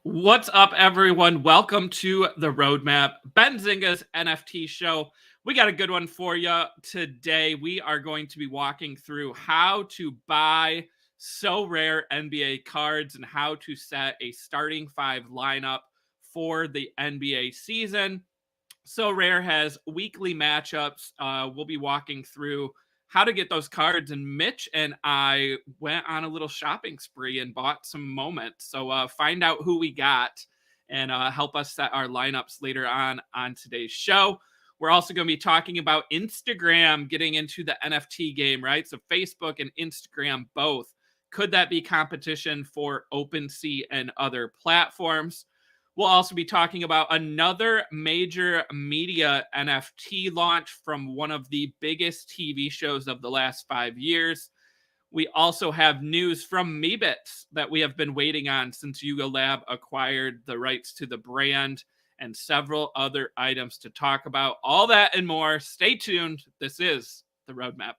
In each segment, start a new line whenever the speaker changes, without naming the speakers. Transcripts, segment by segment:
What's up, everyone? Welcome to the Roadmap, Benzinga's NFT show. We got a good one for you today. We are going to be walking through how to buy Sorare NBA cards and how to set a starting five lineup for the NBA season. Sorare has weekly matchups. We'll be walking through how to get those cards. And Mitch and I went on a little shopping spree and bought some moments. So find out who we got and help us set our lineups later on today's show. We're also going to be talking about Instagram getting into the NFT game, right? So Facebook and Instagram both. Could that be competition for OpenSea and other platforms? We'll also be talking about another major media NFT launch from one of the biggest TV shows of the last 5 years. We also have news from Meebits that we have been waiting on since Yuga Lab acquired the rights to the brand, and several other items to talk about. All that and more. Stay tuned. This is the Roadmap.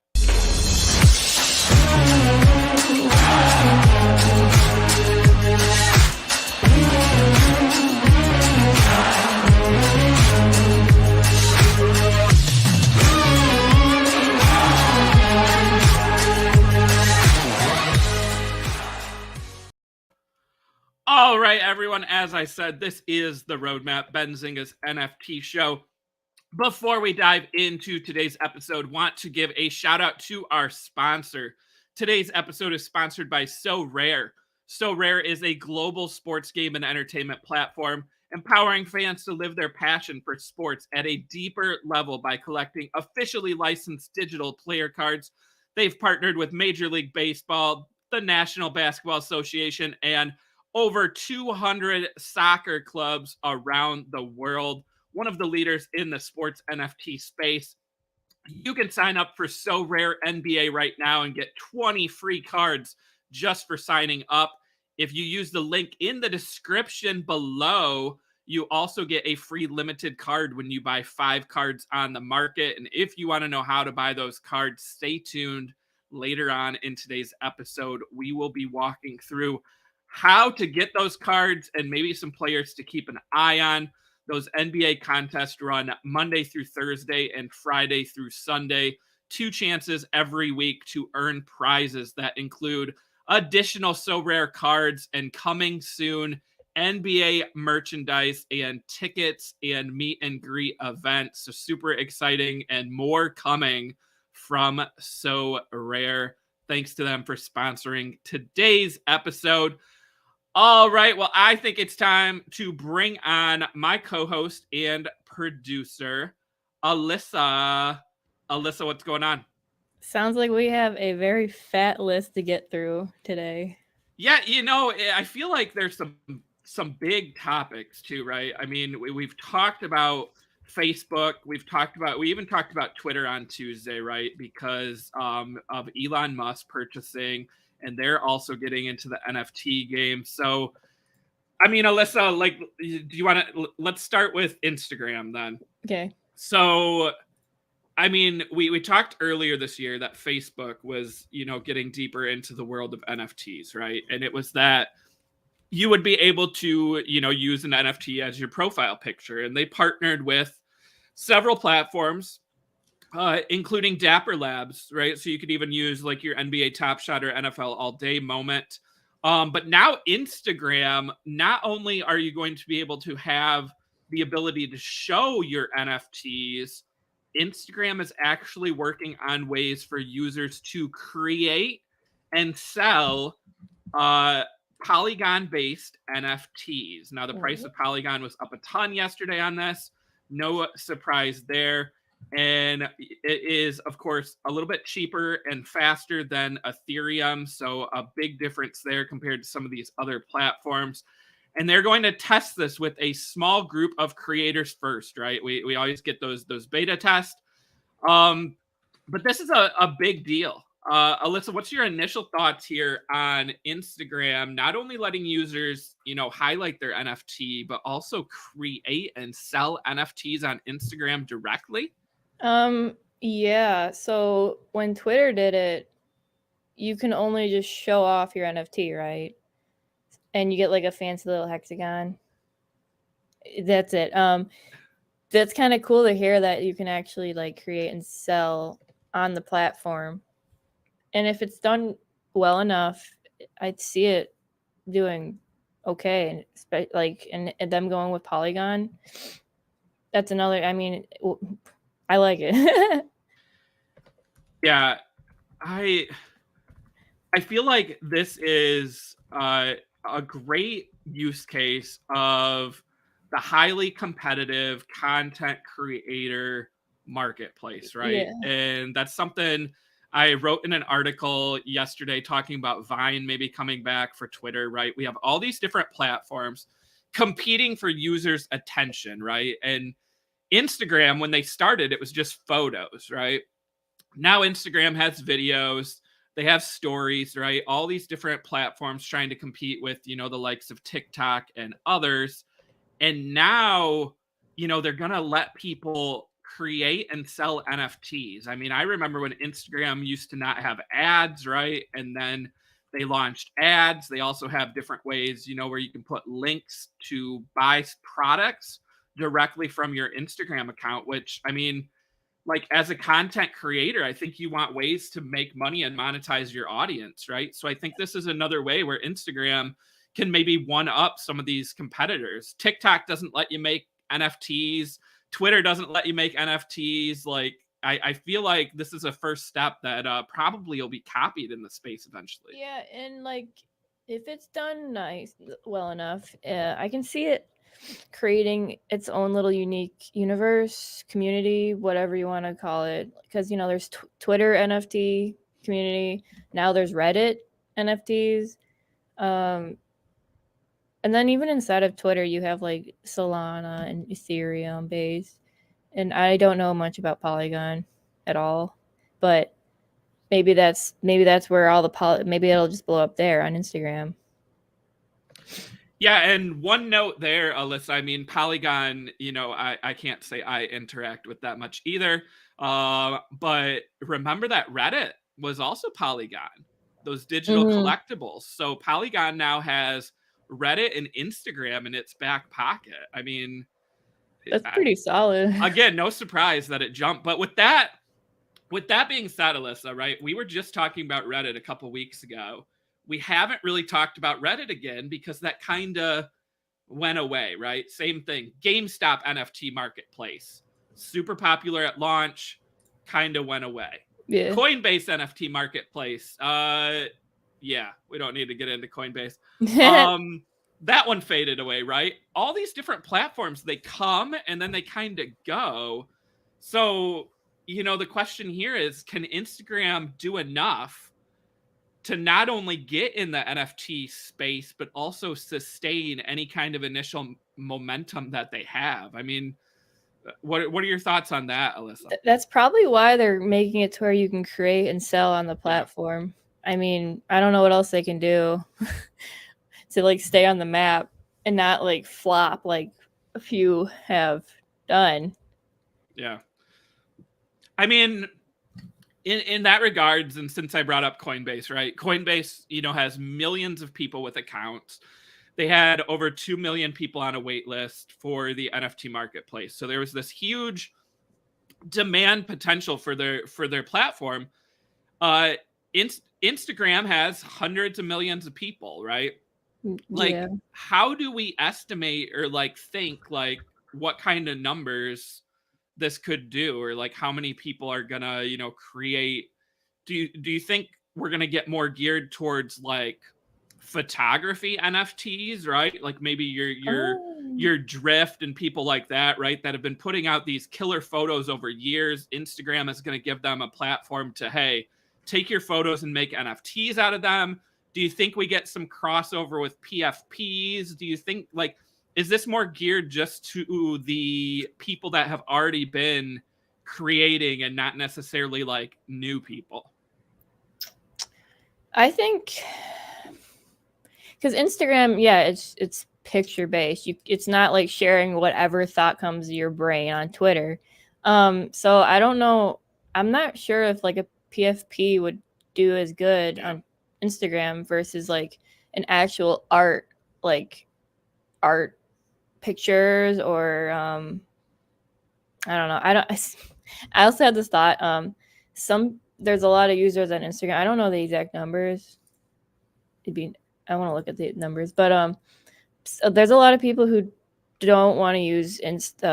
All right, everyone. As I said, this is the Roadmap, Benzinga's NFT show. Before we dive into today's episode, want to give a shout out to our sponsor. Today's episode is sponsored by Sorare. Sorare is a global sports game and entertainment platform, empowering fans to live their passion for sports at a deeper level by collecting officially licensed digital player cards. They've partnered with Major League Baseball, the National Basketball Association, and over 200 soccer clubs around the world. One of the leaders in the sports NFT space. You can sign up for Sorare NBA right now and get 20 free cards just for signing up. If you use the link in the description below, you also get a free limited card when you buy 5 cards on the market. And if you want to know how to buy those cards, stay tuned. Later on in today's episode, we will be walking through how to get those cards and maybe some players to keep an eye on. Those NBA contests run Monday through Thursday and Friday through Sunday. 2 chances every week to earn prizes that include additional Sorare cards and coming soon NBA merchandise and tickets and meet and greet events. So super exciting and more coming from Sorare. Thanks to them for sponsoring today's episode. All right. Well, I think it's time to bring on my co-host and producer, Alyssa. Alyssa, what's going on?
Sounds like we have a very fat list to get through today.
Yeah, I feel like there's some big topics too, right? I mean, we've talked about Facebook. We even talked about Twitter on Tuesday, right? Because of Elon Musk purchasing, and they're also getting into the NFT game. So, I mean, Alyssa, like, do you want to? Let's start with Instagram then.
Okay.
So, I mean, we talked earlier this year that Facebook was, getting deeper into the world of NFTs, right? And it was that you would be able to, use an NFT as your profile picture. And they partnered with several platforms, including Dapper Labs, right? So you could even use like your NBA Top Shot or NFL All Day moment. But now Instagram, not only are you going to be able to have the ability to show your NFTs, Instagram is actually working on ways for users to create and sell Polygon-based NFTs. Now, the price of Polygon was up a ton yesterday on this. No surprise there. And it is, of course, a little bit cheaper and faster than Ethereum. So a big difference there compared to some of these other platforms. And they're going to test this with a small group of creators first, right? We always get those beta tests. But this is a big deal. Alyssa, what's your initial thoughts here on Instagram, not only letting users, highlight their NFT, but also create and sell NFTs on Instagram directly?
Yeah. So when Twitter did it, you can only just show off your NFT, right? and you get like a fancy little hexagon. That's it. That's kind of cool to hear that you can actually like create and sell on the platform. And if it's done well enough, I'd see it doing okay. And and them going with Polygon, that's another. I mean, I like it.
Yeah, I feel like this is a great use case of the highly competitive content creator marketplace, right?
Yeah.
And that's something I wrote in an article yesterday talking about Vine maybe coming back for Twitter, right? We have all these different platforms competing for users' attention, right? And Instagram, when they started, it was just photos, right? Now Instagram has videos, they have stories, right? All these different platforms trying to compete with, the likes of TikTok and others. And now, they're going to let people create and sell NFTs. I mean, I remember when Instagram used to not have ads, right? And then they launched ads. They also have different ways, where you can put links to buy products directly from your Instagram account, which, I mean, like as a content creator, I think you want ways to make money and monetize your audience, right? So I think this is another way where Instagram can maybe one up some of these competitors. TikTok doesn't let you make NFTs. Twitter doesn't let you make NFTs. Like I feel like this is a first step that probably will be copied in the space eventually.
Yeah, and like if it's done well enough, I can see it creating its own little unique universe, community, whatever you want to call it. Because there's Twitter NFT community. Now there's Reddit NFTs. Um, and then even inside of Twitter, you have like Solana and Ethereum base. And I don't know much about Polygon at all, but maybe that's where all the maybe it'll just blow up there on Instagram.
Yeah, and one note there, Alyssa, I mean, Polygon, I can't say I interact with that much either. But remember that Reddit was also Polygon, those digital collectibles. So Polygon now has Reddit and Instagram in its back pocket. I mean,
That's pretty solid.
again, no surprise that it jumped. But with that being said, Alyssa, right, we were just talking about Reddit a couple weeks ago. We haven't really talked about Reddit again because that kind of went away, right? Same thing. GameStop NFT Marketplace, super popular at launch, kind of went away.
Yeah.
Coinbase NFT Marketplace, yeah, we don't need to get into Coinbase. That one faded away, right? All these different platforms, they come and then they kind of go. So, the question here is, can Instagram do enough to not only get in the NFT space, but also sustain any kind of initial momentum that they have? I mean, what are your thoughts on that, Alyssa?
That's probably why they're making it to where you can create and sell on the platform. Yeah. I mean, I don't know what else they can do to like stay on the map and not like flop like a few have done.
Yeah. I mean, in that regards, and since I brought up Coinbase, right? Coinbase, has millions of people with accounts. They had over 2 million people on a wait list for the NFT marketplace. So there was this huge demand potential for their platform. Instagram has hundreds of millions of people, right? Like, how do we estimate or like think like what kind of numbers this could do, or like how many people are gonna create? Do you think we're gonna get more geared towards like photography NFTs, right? Like maybe your Drift and people like that, right, that have been putting out these killer photos over years. Instagram is going to give them a platform to, hey, take your photos and make NFTs out of them. Do you think we get some crossover with PFPs? Do you think, like, is this more geared just to the people that have already been creating and not necessarily like new people?
I think because Instagram, yeah, it's picture based. It's not like sharing whatever thought comes to your brain on Twitter. So I don't know. I'm not sure if like a PFP would do as good on Instagram versus like an actual art like art pictures or I don't know. I also had this thought. There's a lot of users on Instagram. I don't know the exact numbers. I want to look at the numbers, but so there's a lot of people who don't want to use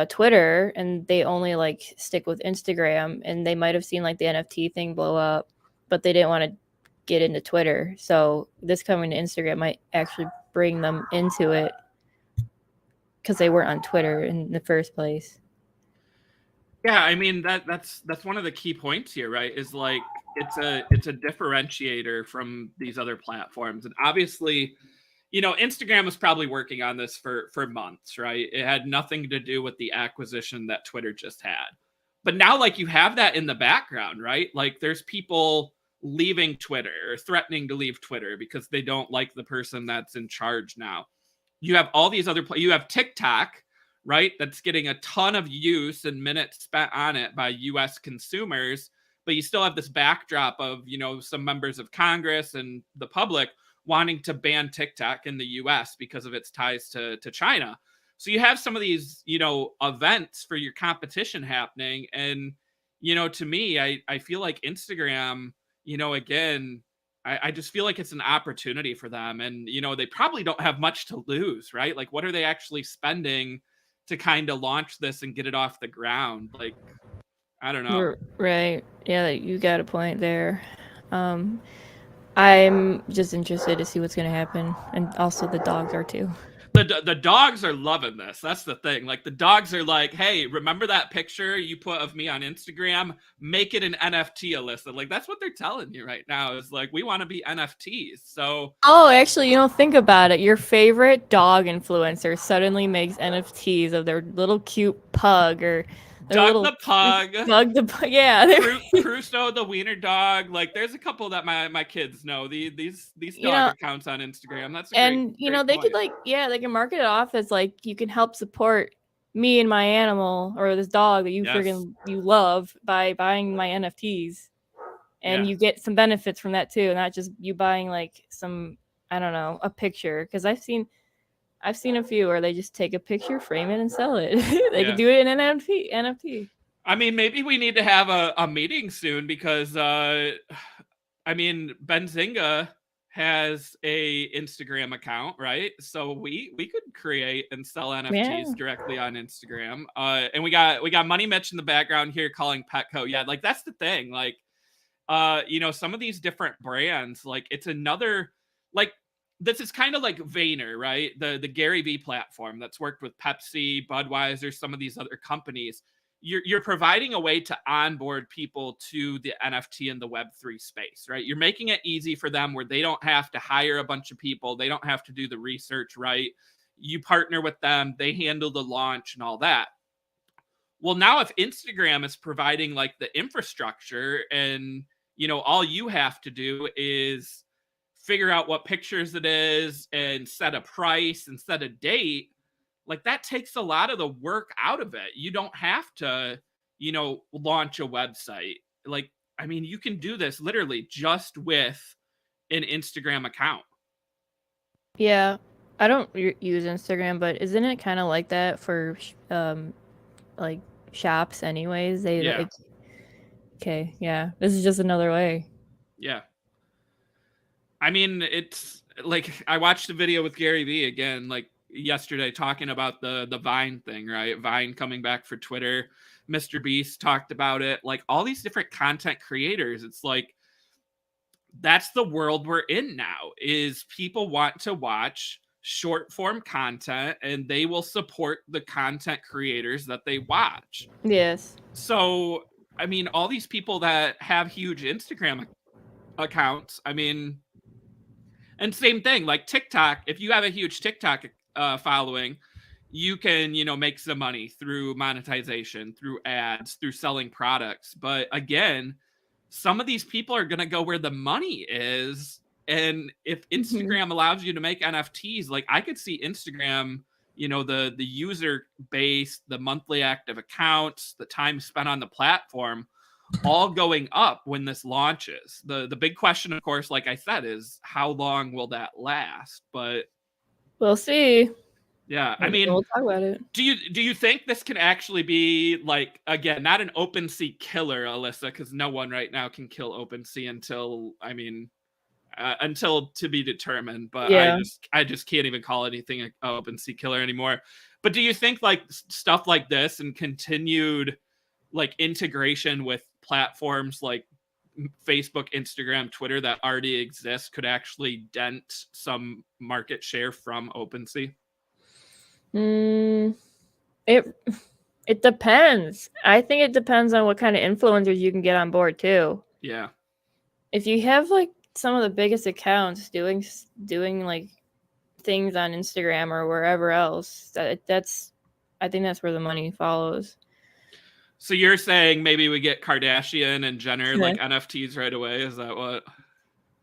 Twitter, and they only like stick with Instagram, and they might have seen like the NFT thing blow up, but they didn't want to get into Twitter. So this coming to Instagram might actually bring them into it because they weren't on Twitter in the first place.
Yeah, I mean that's one of the key points here, right? Is like it's a differentiator from these other platforms. And obviously, Instagram was probably working on this for months, right? It had nothing to do with the acquisition that Twitter just had. But now like you have that in the background, right? Like there's people leaving Twitter or threatening to leave Twitter because they don't like the person that's in charge now. You have all these other you have TikTok, right? That's getting a ton of use and minutes spent on it by US consumers, but you still have this backdrop of, some members of Congress and the public wanting to ban TikTok in the US because of its ties to China. So you have some of these, events for your competition happening. And, to me, I feel like Instagram, again, I just feel like it's an opportunity for them. And, they probably don't have much to lose, right? Like, what are they actually spending to kind of launch this and get it off the ground? Like, I don't know.
Right. Yeah, you got a point there. I'm just interested to see what's going to happen. And also the dogs are too.
The dogs are loving this. That's the thing. Like the dogs are like, hey, remember that picture you put of me on Instagram? Make it an NFT, Alyssa. Like that's what they're telling you right now. Is like we want to be NFTs. So
Actually, think about it. Your favorite dog influencer suddenly makes NFTs of their little cute pug or their
Doug
little
the pug,
Doug the pug. Yeah,
Crusoe the wiener dog. Like there's a couple that my kids know. These dog accounts on Instagram. That's a great
they
point.
could they can market it off as like you can help support me and my animal or this dog that you you love by buying my NFTs, and you get some benefits from that too, not just you buying like some I don't know a picture because I've seen a few where they just take a picture, frame it, and sell it. They could do it in an NFT.
I mean, maybe we need to have a meeting soon because, Benzinga has a Instagram account, right? So we could create and sell NFTs directly on Instagram. And we got Money Mitch in the background here calling Petco. Yeah, like that's the thing. Like, some of these different brands, like it's another like this is kind of like Vayner, right? The Gary Vee platform that's worked with Pepsi, Budweiser, some of these other companies. You're providing a way to onboard people to the NFT and the Web3 space, right? You're making it easy for them where they don't have to hire a bunch of people. They don't have to do the research, right? You partner with them, they handle the launch and all that. Well, now if Instagram is providing like the infrastructure and, all you have to do is figure out what pictures it is and set a price and set a date, like that takes a lot of the work out of it. You don't have to, launch a website. Like, I mean, you can do this literally just with an Instagram account.
Yeah. I don't use Instagram, but isn't it kind of like that for like shops anyways? Okay, yeah. This is just another way.
Yeah. I mean, it's like I watched a video with Gary Vee again, like yesterday, talking about the Vine thing, right? Vine coming back for Twitter. Mr. Beast talked about it. Like all these different content creators, it's like that's the world we're in now. Is people want to watch short form content and they will support the content creators that they watch.
Yes.
So, I mean, all these people that have huge Instagram accounts, I mean, and same thing, like TikTok, if you have a huge TikTok following, you can, make some money through monetization, through ads, through selling products. But again, some of these people are going to go where the money is. And if Instagram allows you to make NFTs, like I could see Instagram, the user base, the monthly active accounts, the time spent on the platform, all going up when this launches. The big question, of course, like I said, is how long will that last? But
We'll see.
Yeah, I
Maybe
mean,
we'll talk about it.
do you think this can actually be like, again, not an OpenSea killer, Alyssa, because no one right now can kill OpenSea until, I mean, until to be determined. But
Yeah.
I just can't even call anything an OpenSea killer anymore. But do you think like stuff like this and continued like integration with platforms like Facebook, Instagram, Twitter that already exist could actually dent some market share from OpenSea?
Mm, it it depends. I think it depends on what kind of influencers you can get on board too.
Yeah.
If you have like some of the biggest accounts doing like things on Instagram or wherever else, that's I think that's where the money follows.
So you're saying maybe we get Kardashian and Jenner like NFTs right away? Is that what?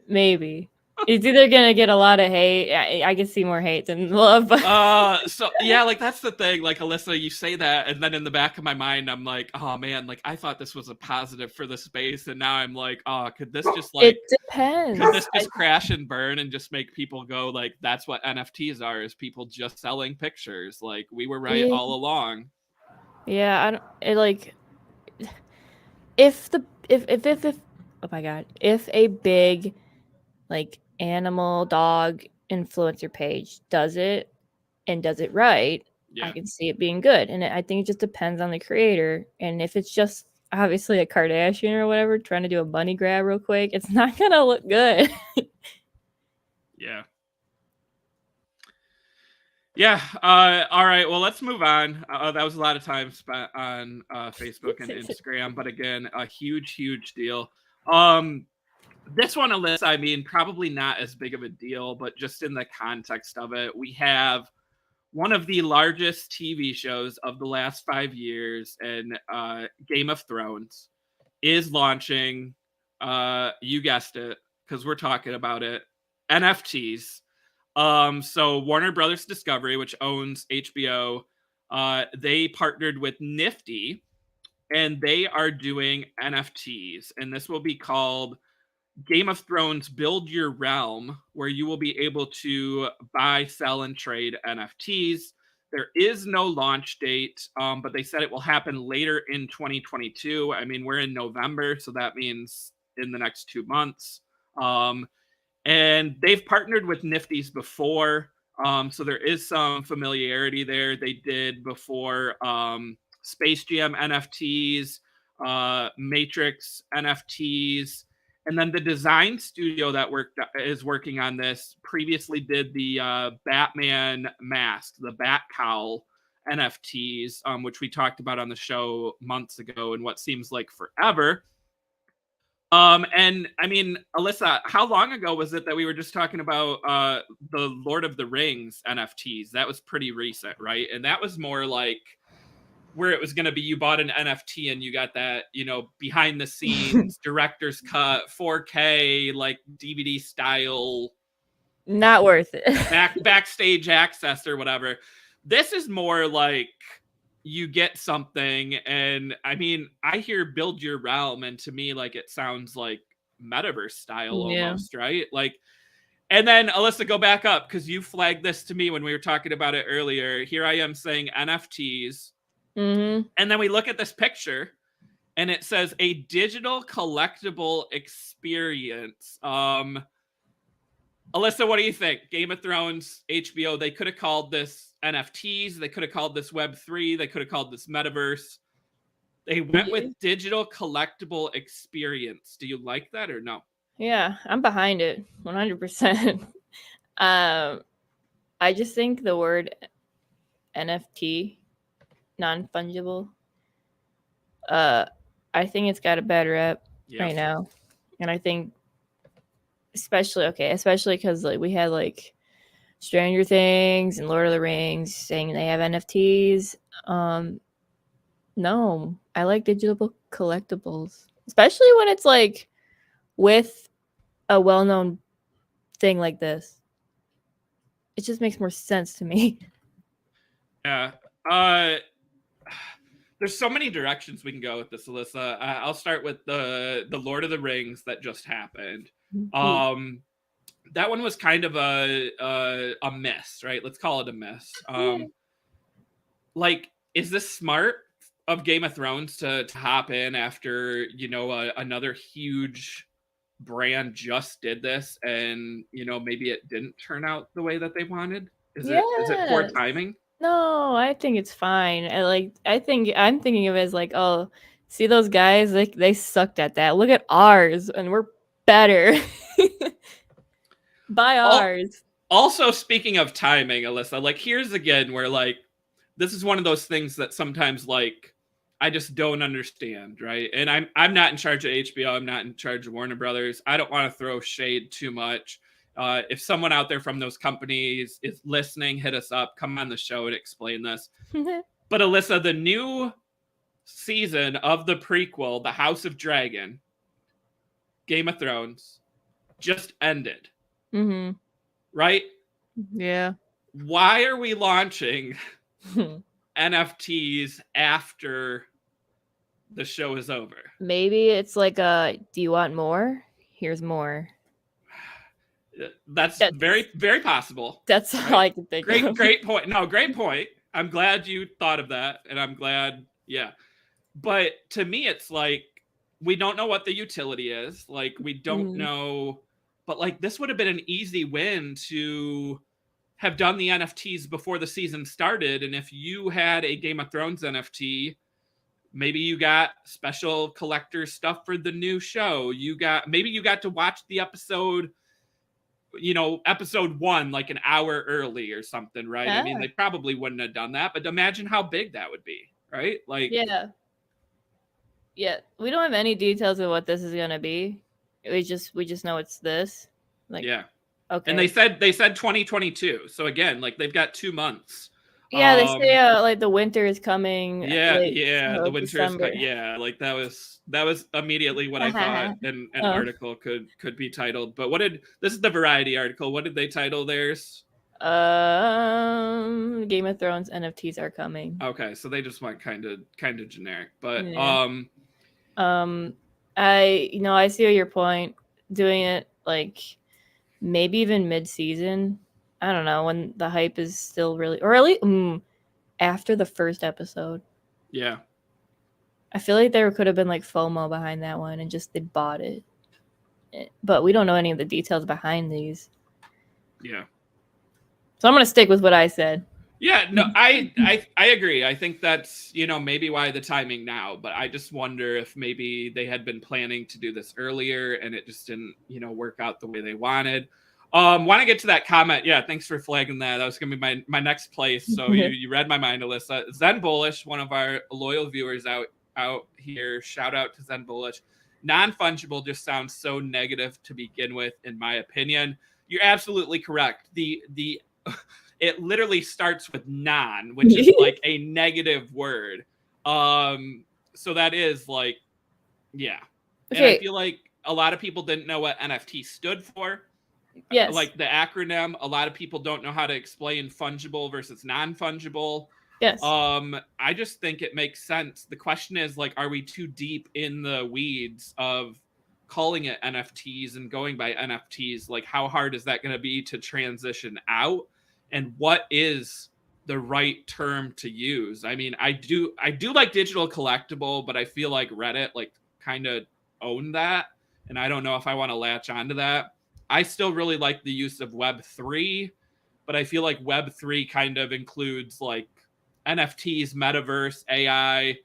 Maybe. It's either gonna get a lot of hate. I can see more hate than love, but
So yeah, like that's the thing. Like Alyssa, you say that, and then in the back of my mind, I'm like, oh man, like I thought this was a positive for the space, and now I'm like, oh, could this just
it
like
depends.
could this just crash and burn and just make people go like that's what NFTs are, is people just selling pictures. Like we were right
Yeah,
all along.
yeah. I don't. It like if oh my god, if a big like animal dog influencer page does it and does it right, I
Yeah.
can see it being good. And I think it just depends on the creator. And if it's just obviously a Kardashian or whatever trying to do a bunny grab real quick, it's not gonna look good.
Yeah. Yeah. All right. Well, let's move on. That was a lot of time spent on Facebook and Instagram, but again, a huge, huge deal. This one, Alyssa, I mean, probably not as big of a deal, but just in the context of it, we have one of the largest TV shows of the last 5 years, and Game of Thrones is launching. You guessed it, because we're talking about it. NFTs. So Warner Brothers Discovery, which owns HBO, they partnered with Nifty, and they are doing NFTs, and this will be called Game of Thrones Build Your Realm, where you will be able to buy, sell, and trade NFTs. There is no launch date, but they said it will happen later in 2022. I mean, we're in November, so that means in the next 2 months. And they've partnered with Nifty's before, so there is some familiarity there. They did before Space Jam NFTs, Matrix NFTs, and then the design studio that is working on this previously did the Batman mask, the Bat Cowl NFTs, which we talked about on the show months ago in what seems like forever. And I mean, Alyssa, how long ago was it that we were just talking about the Lord of the Rings NFTs? That was pretty recent, right? And that was more like where it was going to be you bought an NFT and you got that, behind the scenes, director's cut, 4K, like DVD style,
Not worth it.
backstage access or whatever. This is more like you get something, and I mean, I hear build your realm, and to me, like it sounds like metaverse style
Yeah.
almost, right? Like, and then Alyssa, go back up because you flagged this to me when we were talking about it earlier. Here I am saying NFTs,
Mm-hmm.
and then we look at this picture, and it says a digital collectible experience. Alyssa, what do you think? Game of Thrones, HBO, they could have called this NFTs. They could have called this Web3. They could have called this Metaverse. They went with digital collectible experience. Do you like that or no?
Yeah, I'm behind it 100%. I just think the word NFT, non-fungible, I think it's got a bad rep right now. And I think especially because like we had like Stranger Things and Lord of the Rings saying they have NFTs. No, I like digital collectibles, especially when it's like with a well-known thing like this. It just makes more sense to me.
Yeah. There's so many directions we can go with this, Alyssa. I'll start with the Lord of the Rings that just happened. that one was kind of a miss, right? Let's call it a miss. Like, is this smart of Game of Thrones to hop in after, you know, another huge brand just did this, and, you know, maybe it didn't turn out the way that they wanted? Is it poor
Yes.
timing?
No, I think it's fine. I think I'm thinking of it as like, oh, see those guys? Like they sucked at that. Look at ours, and we're better. Buy ours.
Also, speaking of timing, Alyssa, like, here's again where, like, this is one of those things that sometimes, like, I just don't understand, right? And I'm not in charge of HBO. I'm not in charge of Warner Brothers. I don't want to throw shade too much. If someone out there from those companies is listening, hit us up. Come on the show and explain this. But Alyssa, the new season of the prequel, The House of Dragon, Game of Thrones, just ended.
Mm-hmm.
Right?
Yeah.
Why are we launching NFTs after the show is over?
Maybe it's like do you want more? Here's more.
That's very, very possible.
That's all I can think of.
Great point. No, great point. I'm glad you thought of that, and I'm glad, yeah. But to me, it's like, we don't know what the utility is. Like, we don't know, but like, this would have been an easy win to have done the NFTs before the season started. And if you had a Game of Thrones NFT, maybe you got special collector stuff for the new show. Maybe you got to watch the episode, you know, episode 1 like an hour early or something, right? I mean, they probably wouldn't have done that, but imagine how big that would be, right? Like,
yeah, we don't have any details of what this is gonna be. We just know it's this. Like,
yeah.
Okay.
And they said 2022. So again, like, they've got 2 months.
Yeah, they say like the winter is coming.
Yeah, the winter
December.
like that was immediately what I thought an article could be titled. But this is the Variety article. What did they title theirs?
Game of Thrones NFTs are coming.
Okay, so they just went kind of generic. But
I see your point. Doing it like maybe even mid-season. I don't know, when the hype is still really, or at least after the first episode.
Yeah.
I feel like there could have been like FOMO behind that one and just they bought it. But we don't know any of the details behind these.
Yeah.
So I'm going to stick with what I said.
Yeah, no, I agree. I think that's, you know, maybe why the timing now, but I just wonder if maybe they had been planning to do this earlier and it just didn't, you know, work out the way they wanted. Want to get to that comment. Yeah, thanks for flagging that. That was gonna be my next place. So you read my mind, Alyssa. Zen Bullish, one of our loyal viewers out here. Shout out to Zen Bullish. Non-fungible just sounds so negative to begin with, in my opinion. You're absolutely correct. The it literally starts with non, which is like a negative word. So that is like, yeah. Okay. And I feel like a lot of people didn't know what NFT stood for.
Yes.
Like the acronym, a lot of people don't know how to explain fungible versus non-fungible.
Yes.
I just think it makes sense. The question is, like, are we too deep in the weeds of calling it NFTs and going by NFTs? Like, how hard is that going to be to transition out? And what is the right term to use? I mean, I do like digital collectible, but I feel like Reddit like kind of owned that. And I don't know if I want to latch onto that. I still really like the use of Web3, but I feel like Web3 kind of includes like NFTs, metaverse, AI,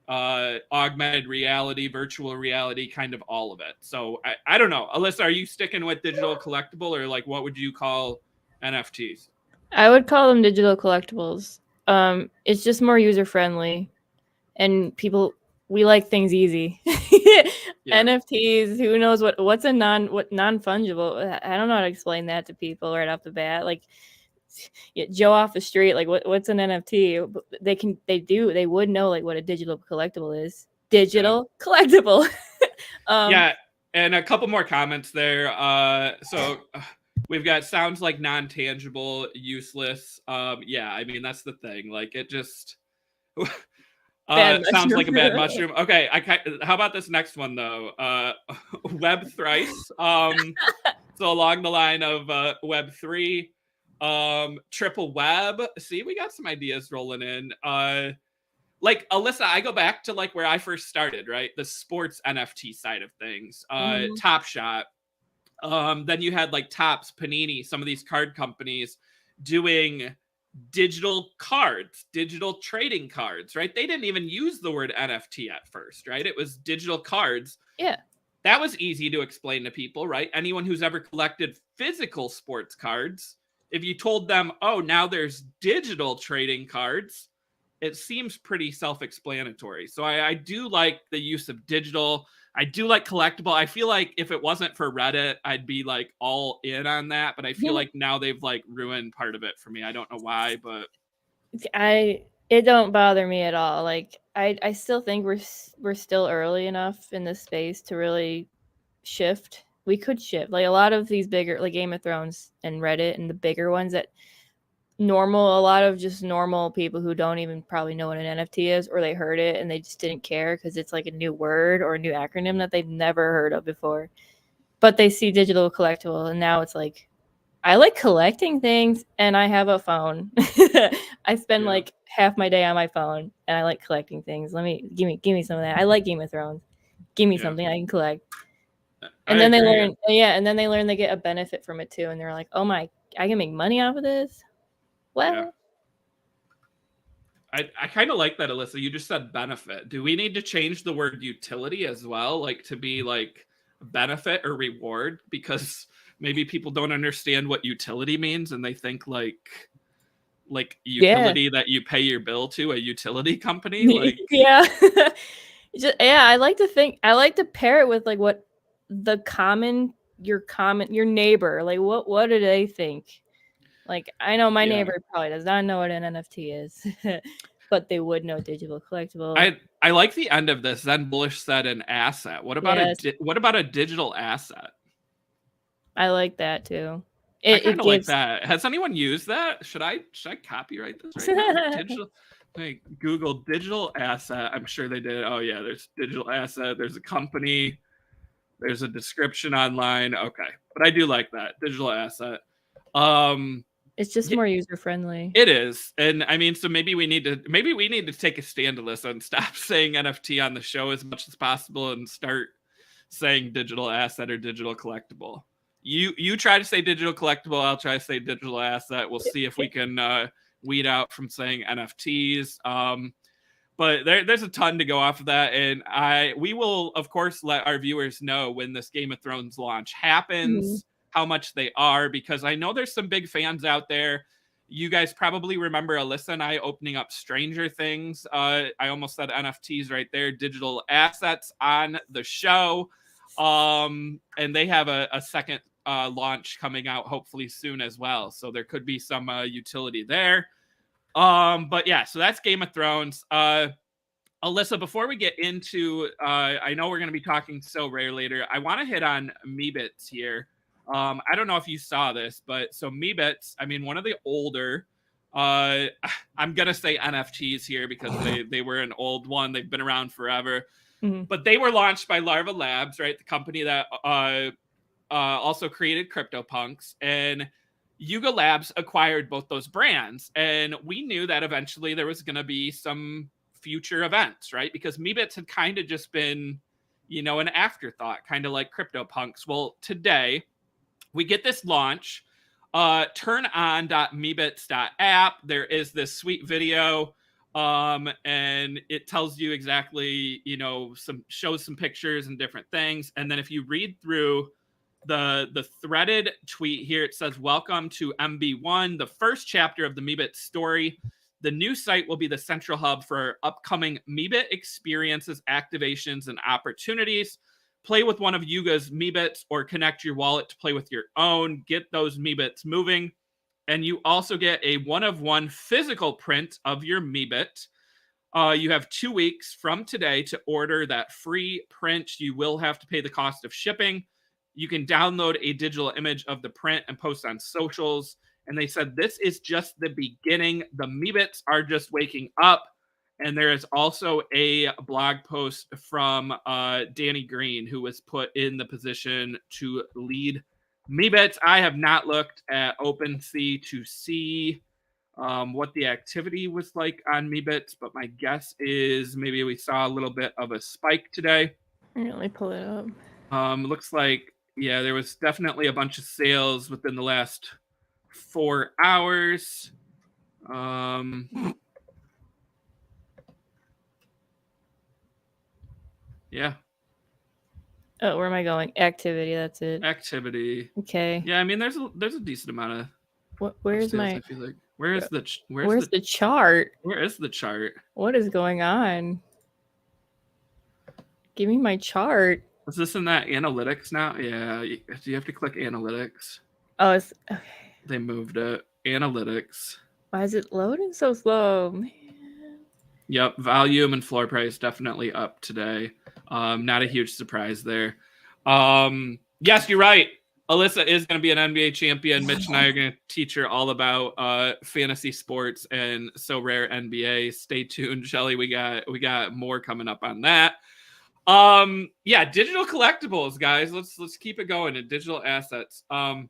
augmented reality, virtual reality, kind of all of it. So I don't know. Alyssa, are you sticking with digital collectible, or like what would you call NFTs?
I would call them digital collectibles. It's just more user friendly, and we like things easy. Yeah. NFTs, who knows what's a non-fungible? I don't know how to explain that to people right off the bat. Like Joe off the street, like what's an NFT? They would know like what a digital collectible is. Digital collectible.
Yeah, and a couple more comments there. So we've got sounds like non-tangible, useless. Yeah, I mean that's the thing. Like it just sounds like a bad mushroom. Okay, how about this next one though? Web thrice. So along the line of Web3, triple web. See, we got some ideas rolling in. Like Alyssa, I go back to like where I first started, right? The sports NFT side of things. Top Shot. Then you had like Topps, Panini, some of these card companies doing digital cards, digital trading cards, right? They didn't even use the word NFT at first, right? It was digital cards.
Yeah.
That was easy to explain to people, right? Anyone who's ever collected physical sports cards, if you told them, oh, now there's digital trading cards, it seems pretty self-explanatory. So I do like the use of digital. I do like collectible. I feel like if it wasn't for Reddit, I'd be like all in on that. But I feel like now they've like ruined part of it for me. I don't know why, but
it don't bother me at all. Like I still think we're still early enough in this space to really shift. We could shift. Like a lot of these bigger, like Game of Thrones and Reddit and the bigger ones that a lot of just normal people who don't even probably know what an NFT is, or they heard it and they just didn't care because it's like a new word or a new acronym that they've never heard of before. But they see digital collectible and now it's like, I like collecting things and I have a phone. I spend like half my day on my phone and I like collecting things. Give me some of that. I like Game of Thrones. Give me something I can collect. And then they learn, and then they learn they get a benefit from it too. And they're like, oh my, I can make money off of this. What?
Yeah. I kind of like that, Alyssa. You just said benefit. Do we need to change the word utility as well? Like to be like benefit or reward? Because maybe people don't understand what utility means and they think like utility that you pay your bill to, a utility company. Like
yeah. I like to pair it with like what your neighbor, like what do they think? Like I know my neighbor probably does not know what an NFT is, but they would know digital collectible.
I like the end of this. Then Bullish said an asset. What about a digital asset?
I like that too.
I kind of like that. Has anyone used that? Should I copyright this right now? Digital, like Google digital asset. I'm sure they did. Oh yeah, there's digital asset. There's a company. There's a description online. Okay, but I do like that digital asset.
It's just more user friendly.
It is, and I mean, so maybe we need to take a stand, Alyssa, and stop saying NFT on the show as much as possible, and start saying digital asset or digital collectible. You try to say digital collectible, I'll try to say digital asset. We'll see if we can weed out from saying NFTs. But there's a ton to go off of that, and we will of course let our viewers know when this Game of Thrones launch happens, how much they are, because I know there's some big fans out there. You guys probably remember Alyssa and I opening up Stranger Things. I almost said NFTs right there, digital assets on the show. And they have a second launch coming out hopefully soon as well. So there could be some utility there. But yeah, so that's Game of Thrones. Alyssa, before we get into, I know we're going to be talking Sorare later. I want to hit on Meebits here. I don't know if you saw this, but so Meebits, I mean, one of the older, I'm going to say NFTs here because they were an old one. They've been around forever. But they were launched by Larva Labs, right? The company that also created CryptoPunks. And Yuga Labs acquired both those brands. And we knew that eventually there was going to be some future events, right? Because Meebits had kind of just been, an afterthought, kind of like CryptoPunks. Well, today we get this launch, turnon.meebits.app. There is this sweet video, and it tells you exactly, shows some pictures and different things. And then if you read through the threaded tweet here, it says, welcome to MB1, the first chapter of the Meebit story. The new site will be the central hub for upcoming Meebit experiences, activations, and opportunities. Play with one of Yuga's Meebits or connect your wallet to play with your own. Get those Meebits moving. And you also get a one-of-one physical print of your Meebit. You have 2 weeks from today to order that free print. You will have to pay the cost of shipping. You can download a digital image of the print and post on socials. And they said this is just the beginning. The Meebits are just waking up. And there is also a blog post from Danny Green, who was put in the position to lead Meebits, I have not looked at OpenSea to see what the activity was like on Meebits, but my guess is maybe we saw a little bit of a spike today.
Let me pull it up.
Looks like, yeah, there was definitely a bunch of sales within the last 4 hours. Yeah.
Oh, where am I going? Activity. That's it.
Activity.
Okay.
Yeah, I mean, there's a decent amount of
Where's
sales,
my?
I feel like. Where's the
chart?
Where is the chart?
What is going on? Give me my chart.
Is this in that analytics now? Yeah. Do you have to click analytics?
Oh, it's okay.
They moved it. Analytics.
Why is it loading so slow? Man.
Yep, volume and floor price definitely up today. Not a huge surprise there. Yes, you're right. Alyssa is going to be an NBA champion. Mitch and I are going to teach her all about fantasy sports and Sorare NBA. Stay tuned, Shelly. We got more coming up on that. Yeah, digital collectibles, guys. Let's keep it going in digital assets. Alyssa,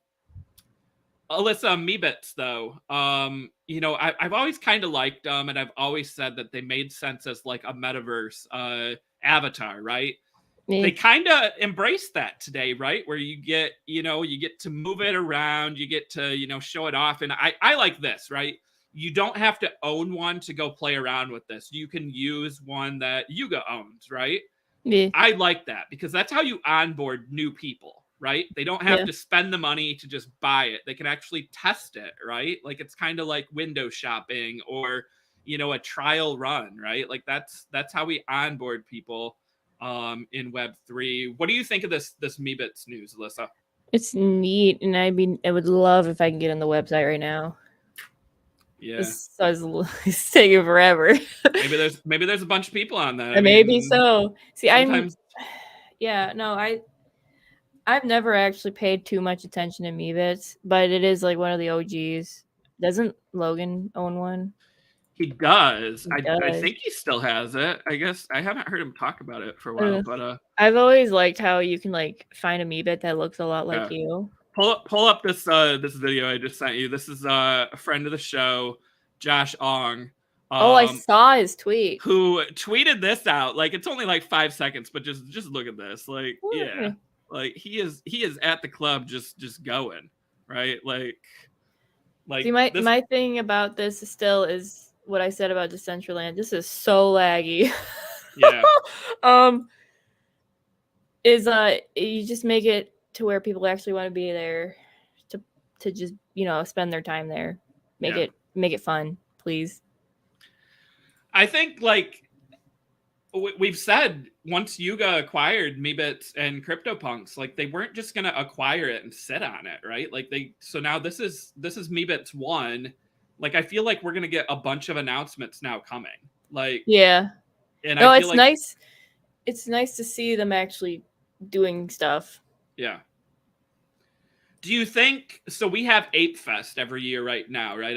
Meebits, though, I've always kind of liked them, and I've always said that they made sense as like a metaverse avatar, right? They kind of embraced that today, right? Where you get to move it around, you get to, show it off. And I like this, right? You don't have to own one to go play around with this. You can use one that Yuga owns, right?
Yeah.
I like that because that's how you onboard new people, right? They don't have to spend the money to just buy it. They can actually test it, right? Like it's kind of like window shopping or, a trial run, right? Like that's how we onboard people in Web3. What do you think of this Meebits news, Alyssa?
It's neat, and I would love if I can get on the website right now.
Yeah,
it's taking forever.
maybe there's a bunch of people on that.
Maybe so. See,
sometimes...
I've never actually paid too much attention to Meebits, but it is like one of the OGs. Doesn't Logan own one?
He does.
He does.
I think he still has it. I guess I haven't heard him talk about it for a while, but
I've always liked how you can like find a Meebit that looks a lot like you.
Pull up this video I just sent you. This is a friend of the show, Josh Ong.
I saw his tweet.
Who tweeted this out? Like it's only like 5 seconds, but just look at this. Like yeah, like he is at the club just going right. Like
see, my thing about this still is what I said about Decentraland. This is so laggy.
Yeah.
You just make it to where people actually want to be there to just spend their time there. Make it fun, please.
I think like we've said, once Yuga acquired Meebits and CryptoPunks, like they weren't just gonna acquire it and sit on it, right? Like so now this is Meebits 1. Like I feel like we're gonna get a bunch of announcements now coming. Like
yeah,
and
no, it's nice. It's nice to see them actually doing stuff.
Yeah. Do you think so? We have Ape Fest every year right now, right?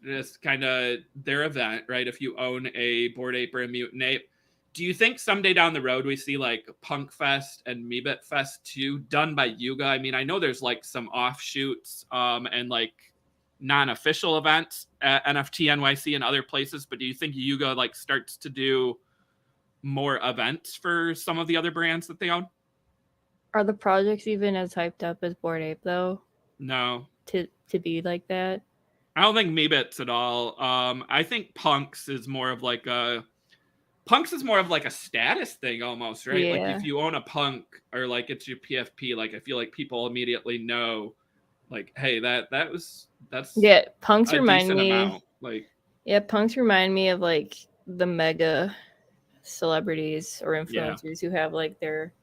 It's kind of their event, right? If you own a Bored Ape or a Mutant Ape, do you think someday down the road we see like Punk Fest and Meebit Fest too, done by Yuga? I mean, I know there's like some offshoots and like non-official events at NFT NYC and other places, but do you think Yuga like starts to do more events for some of the other brands that they own?
Are the projects even as hyped up as Bored Ape though?
No.
To be like that?
I don't think Meebits at all. I think Punks is more of like a status thing almost, right?
Yeah.
Like if you own a Punk or like it's your PFP, like I feel like people immediately know like, hey, that's
Punks remind me
amount. Like
Punks remind me of like the mega celebrities or influencers who have like their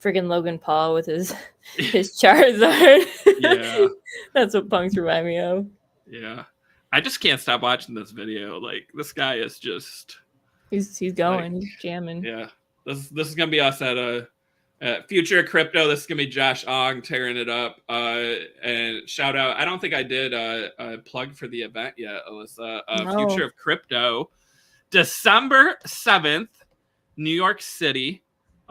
freaking Logan Paul with his Charizard.
Yeah.
That's what Punks remind me of.
Yeah. I just can't stop watching this video. Like this guy is just
he's going, he's jamming.
Yeah. This is gonna be us at Future of Crypto. This is gonna be Josh Ong tearing it up. And shout out. I don't think I did a plug for the event yet, Alyssa.
No.
Future of Crypto, December 7th, New York City.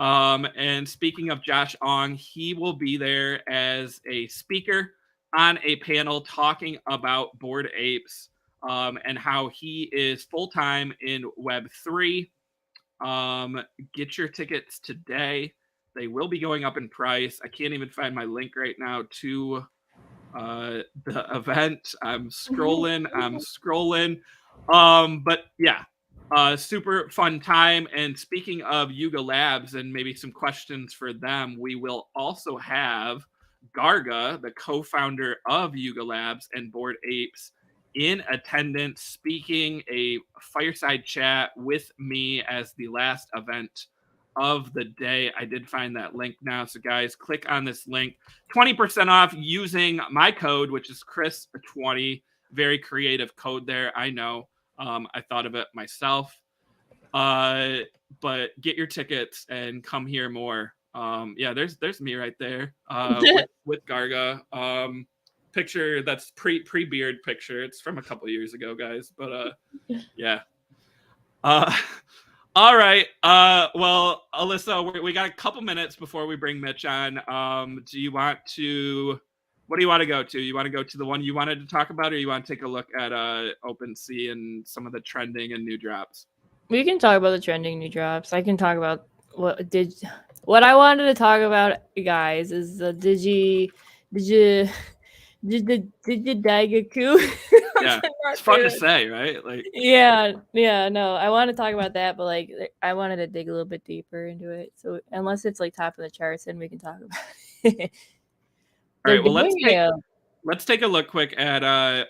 And speaking of Josh Ong, he will be there as a speaker on a panel talking about Bored Apes and how he is full-time in Web3. Get your tickets today. They will be going up in price. I can't even find my link right now to the event. I'm scrolling. But yeah, super fun time. And speaking of Yuga Labs and maybe some questions for them, we will also have Garga, the co-founder of Yuga Labs and Bored Apes, in attendance, speaking a fireside chat with me as the last event of the day. I did find that link now. So guys, click on this link. 20% off using my code, which is Chris20. Very creative code there. I know. I thought of it myself. But get your tickets and come hear more. Yeah, there's me right there with Garga. Picture that's pre-beard picture. It's from a couple years ago, guys. But yeah. All right. Well, Alyssa, we got a couple minutes before we bring Mitch on. Do you want to? What do you want to go to? You want to go to the one you wanted to talk about, or you want to take a look at OpenSea and some of the trending and new drops?
We can talk about the trending new drops. I can talk about what I wanted to talk about, guys, is the Digi Daigaku.
Yeah, it's fun to say, right? Like,
yeah, no, I want to talk about that, but like, I wanted to dig a little bit deeper into it. So unless it's like top of the charts, then we can talk about it.
All right, well, let's take a look quick at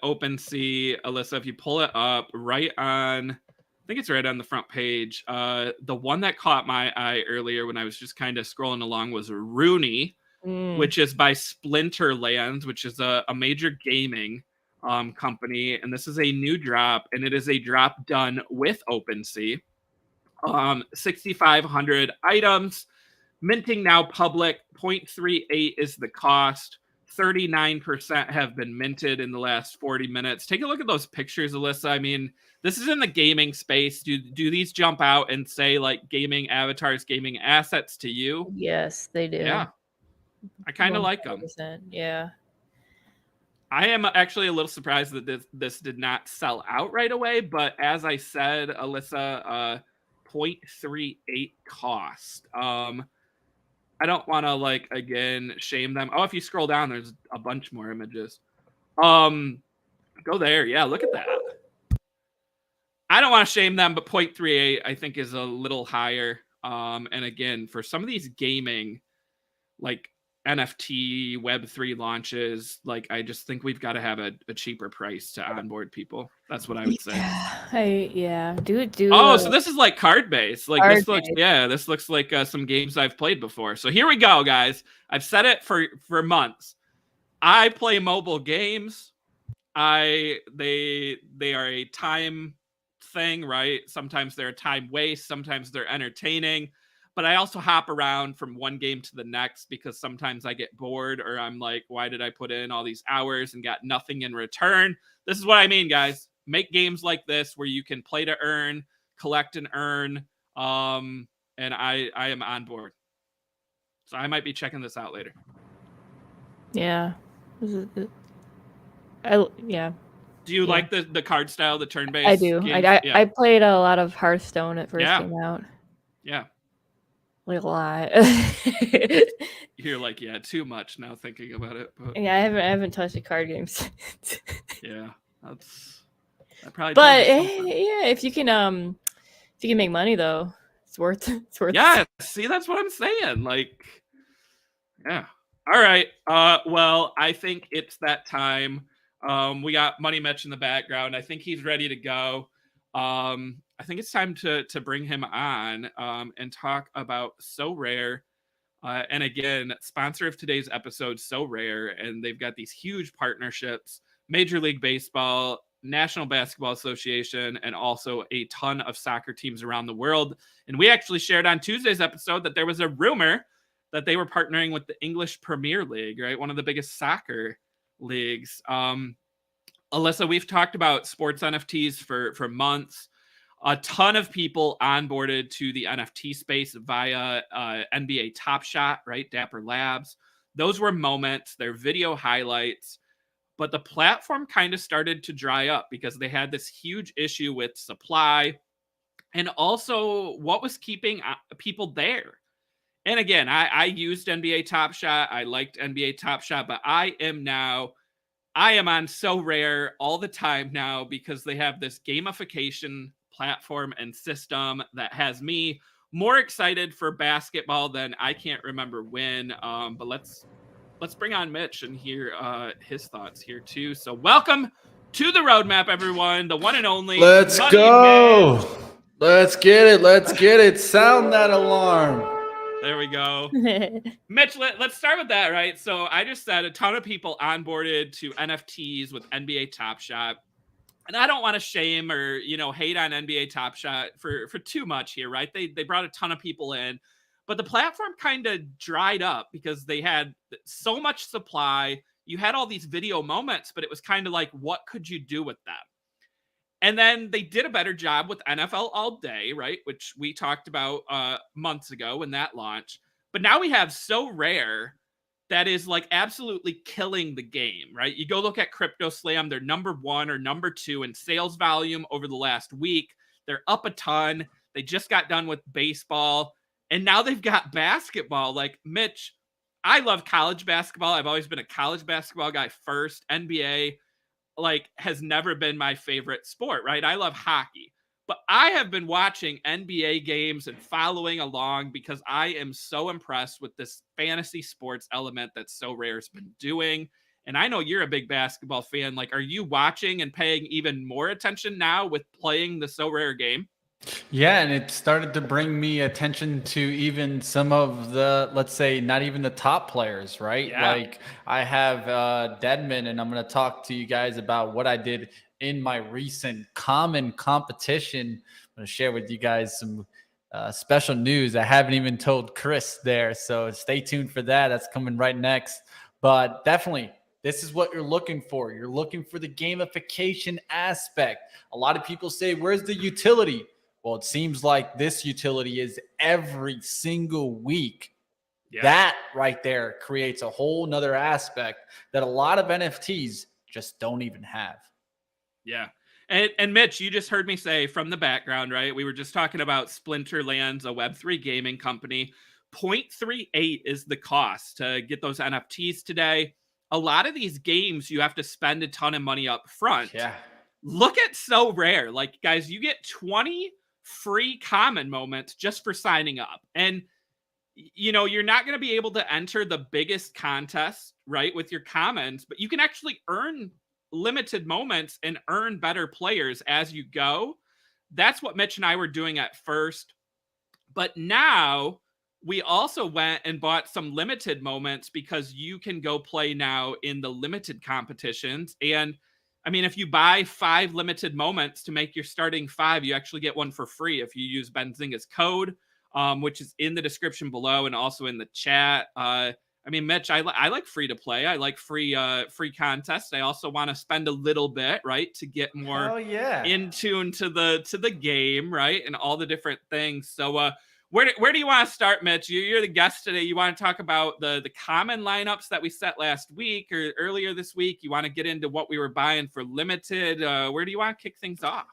OpenSea, Alyssa. If you pull it up, right on, I think it's right on the front page. The one that caught my eye earlier when I was just kind of scrolling along was Rooney, which is by Splinterlands, which is a major gaming company. And this is a new drop, and it is a drop done with OpenSea. 6,500 items. Minting now public. 0.38 is the cost. 39% have been minted in the last 40 minutes. Take a look at those pictures, Alyssa. I mean, this is in the gaming space. Do these jump out and say like gaming avatars, gaming assets to you?
Yes, they do.
Yeah. I kind of like them.
Yeah.
I am actually a little surprised that this did not sell out right away, but as I said, Alyssa, 0.38 cost. I don't want to like again shame them. Oh, if you scroll down, there's a bunch more images. Go there. Yeah, look at that. I don't want to shame them, but 0.38 I think is a little higher. And again, for some of these gaming, like NFT Web3 launches, like I just think we've got to have a cheaper price to onboard people. That's what I would say.
Do
oh, so this is like card based. Like this looks like some games I've played before. So here we go, guys. I've said it for months. I play mobile games. They are a time thing, right? Sometimes they're a time waste, sometimes they're entertaining. But I also hop around from one game to the next because sometimes I get bored or I'm like, why did I put in all these hours and got nothing in return? This is what I mean, guys. Make games like this where you can play to earn, collect and earn. And I am on board. So I might be checking this out later.
Yeah.
Do you like the card style, the turn-based?
I do. I played a lot of Hearthstone at first came out.
Yeah.
Like a lot.
You're like, yeah, too much now thinking about it. But
yeah, I haven't touched a card game since.
Yeah, that probably.
But yeah, if you can make money though, it's worth.
Yeah, see, that's what I'm saying. Like, yeah. All right. Well, I think it's that time. We got Money Mitch in the background. I think he's ready to go. I think it's time to bring him on and talk about Sorare. And again, sponsor of today's episode, Sorare, and they've got these huge partnerships: Major League Baseball, National Basketball Association, and also a ton of soccer teams around the world. And we actually shared on Tuesday's episode that there was a rumor that they were partnering with the English Premier League, right? One of the biggest soccer leagues. Alyssa, we've talked about sports NFTs for months. A ton of people onboarded to the NFT space via NBA Top Shot, right? Dapper Labs. Those were moments, their video highlights. But the platform kind of started to dry up because they had this huge issue with supply and also what was keeping people there. And again, I used NBA Top Shot. I liked NBA Top Shot, but I am on Sorare all the time now because they have this gamification platform and system that has me more excited for basketball than I can't remember when. But let's bring on Mitch and hear his thoughts here too. So welcome to the roadmap, everyone. The one and only.
Let's
Money
go.
Man.
Let's get it. Let's get it. Sound that alarm.
There we go. Mitch, let's start with that, right? So I just said a ton of people onboarded to NFTs with NBA Top Shot. And I don't want to shame or, hate on NBA Top Shot for too much here, right? They brought a ton of people in, but the platform kind of dried up because they had so much supply. You had all these video moments, but it was kind of like, what could you do with them? And then they did a better job with NFL All Day, right? Which we talked about months ago when that launched. But now we have Sorare that is like absolutely killing the game, right? You go look at Crypto Slam, they're number 1 or number 2 in sales volume over the last week. They're up a ton. They just got done with baseball. And now they've got basketball. Like, Mitch, I love college basketball. I've always been a college basketball guy first. NBA has never been my favorite sport, right? I love hockey, but I have been watching NBA games and following along because I am so impressed with this fantasy sports element that Sorare's been doing. And I know you're a big basketball fan. Like, are you watching and paying even more attention now with playing the Sorare game?
Yeah, and it started to bring me attention to even some of the, let's say, not even the top players, right?
Yeah.
Like I have Deadman, and I'm going to talk to you guys about what I did in my recent common competition. I'm going to share with you guys some special news. I haven't even told Chris there, so stay tuned for that. That's coming right next. But definitely, this is what you're looking for. You're looking for the gamification aspect. A lot of people say, where's the utility? Well, it seems like this utility is every single week. Yeah. That right there creates a whole nother aspect that a lot of NFTs just don't even have.
Yeah. And Mitch, you just heard me say from the background, right? We were just talking about Splinterlands, a Web3 gaming company. 0.38 is the cost to get those NFTs today. A lot of these games, you have to spend a ton of money up front.
Yeah.
Look at Sorare. Like, guys, you get 20 free common moments just for signing up. And, you're not going to be able to enter the biggest contest, right, with your commons, but you can actually earn limited moments and earn better players as you go. That's what Mitch and I were doing at first. But now we also went and bought some limited moments because you can go play now in the limited competitions. And I mean, if you buy 5 limited moments to make your starting 5, you actually get one for free if you use Benzinga's code, which is in the description below and also in the chat. I mean, Mitch, I like free to play. I like free contests. I also want to spend a little bit, right, to get more in tune to the game, right, and all the different things. So, where do you want to start, Mitch? You're the guest today. You want to talk about the common lineups that we set last week or earlier this week? You want to get into what we were buying for limited? Where do you want to kick things off?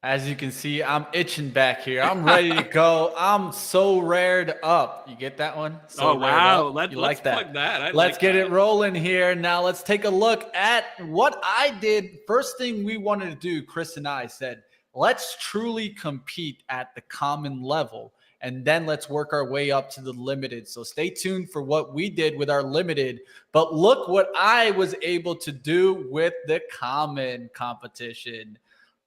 As you can see, I'm itching back here. I'm ready to go. I'm so rared up. You get that one? So
wow.
Let's
like plug that.
Let's get it rolling here. Now let's take a look at what I did. First thing we wanted to do, Chris and I said, let's truly compete at the common level. And then let's work our way up to the limited. So stay tuned for what we did with our limited. But look what I was able to do with the common competition.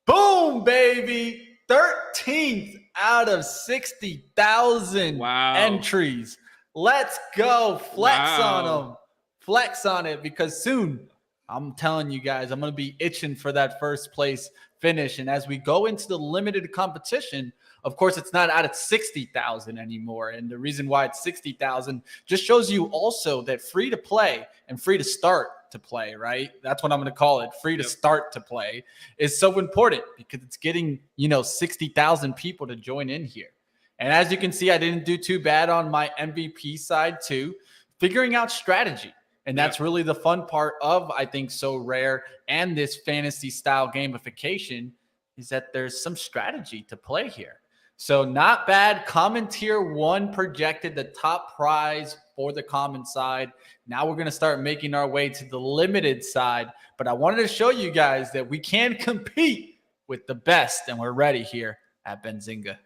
Boom, baby. 13th out of 60,000 entries. Let's go. Flex on them. Flex on it, because soon, I'm telling you guys, I'm going to be itching for that first place finish. And as we go into the limited competition, of course, it's not out of 60,000 anymore. And the reason why it's 60,000 just shows you also that free to play and free to start to play, right? That's what I'm going to call it. Free to start to play is so important because it's getting, 60,000 people to join in here. And as you can see, I didn't do too bad on my MVP side too, figuring out strategy. And that's really the fun part of, I think, Sorare and this fantasy style gamification is that there's some strategy to play here. So not bad. Common tier 1 projected the top prize for the common side. Now we're going to start making our way to the limited side. But I wanted to show you guys that we can compete with the best, and we're ready here at Benzinga.